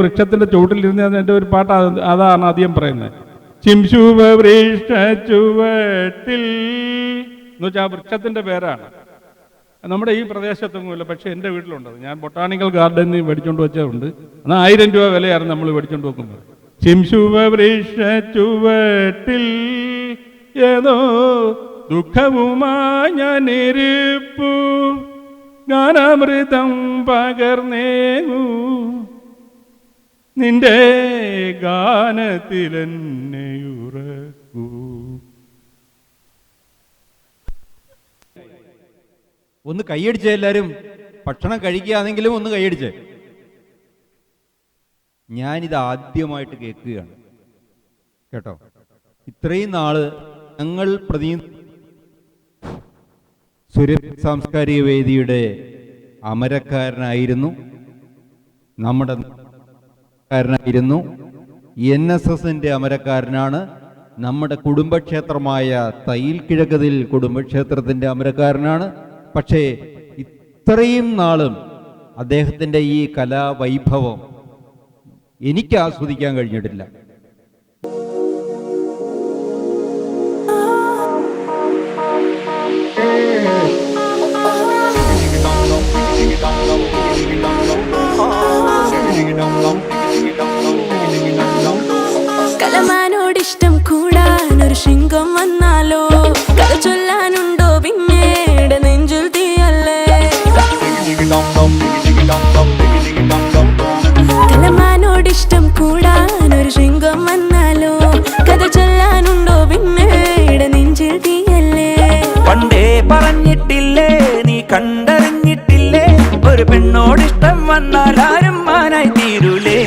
വൃക്ഷത്തിൻ്റെ ചുവട്ടിലിരുന്ന എൻ്റെ ഒരു പാട്ട് അതാണ് ആദ്യം പറയുന്നത്. ചിംശുവ വൃക്ഷ ചുവട്ടിൽ എന്ന് വെച്ചാൽ ആ വൃക്ഷത്തിൻ്റെ പേരാണ്. നമ്മുടെ ഈ പ്രദേശത്തൊന്നുമില്ല, പക്ഷേ എൻ്റെ വീട്ടിലുണ്ടത്. ഞാൻ ബൊട്ടാണിക്കൽ ഗാർഡനിൽ മേടിച്ചുകൊണ്ട് വെച്ചതുണ്ട്. എന്നാൽ 1000 രൂപ വിലയായിരുന്നു നമ്മൾ മേടിച്ചുകൊണ്ട് വെക്കുമ്പോൾ. ചിംശുവ വൃക്ഷ ചുവട്ടിൽ ഏതോ ദുഃഖവുമായി ഞാൻ ഇരിപ്പു, ഗാനാമൃതം പകർന്നേകൂ, നിന്റെ ഗാനത്തിലെന്നെയുറക്കൂ. ഒന്ന് കൈയടിച്ചേ എല്ലാവരും. ഭക്ഷണം കഴിക്കുകയാണെങ്കിലും ഒന്ന് കൈയടിച്ചേ. ഞാനിത് ആദ്യമായിട്ട് കേൾക്കുകയാണ് കേട്ടോ. ഇത്രയും നാള് ഞങ്ങൾ സാംസ്കാരിക വേദിയുടെ അമരക്കാരനായിരുന്നു, നമ്മുടെ NSSന്റെ അമരക്കാരനാണ്, നമ്മുടെ കുടുംബക്ഷേത്രമായ തയ്യിൽ കിഴക്കതിൽ കുടുംബക്ഷേത്രത്തിൻ്റെ അമരക്കാരനാണ്. പക്ഷേ ഇത്രയും നാളും അദ്ദേഹത്തിൻ്റെ ഈ കലാവൈഭവം എനിക്ക് ആസ്വദിക്കാൻ കഴിഞ്ഞിട്ടില്ല. കലമാനോടിഷ്ടം കൂടാനൊരു ശൃംഗം വന്നാലോ, കഥ ചൊല്ലാനുണ്ടോ പിന്നീട് നെഞ്ചിൽ തീയല്ലേ. കലമാനോടിഷ്ടം കൂടാനൊരു ശൃംഗം വന്നാലോ, കഥ ചൊല്ലാനുണ്ടോ പിന്നീട് നെഞ്ചിൽ തീയല്ലേ. പണ്ടേ പറഞ്ഞിട്ടില്ലേ നീ കണ്ടറിഞ്ഞിട്ടില്ലേ, ഒരു പെണ്ണോടിഷ്ടം വന്നാൽ ആരും മാനായി തീരൂലേ.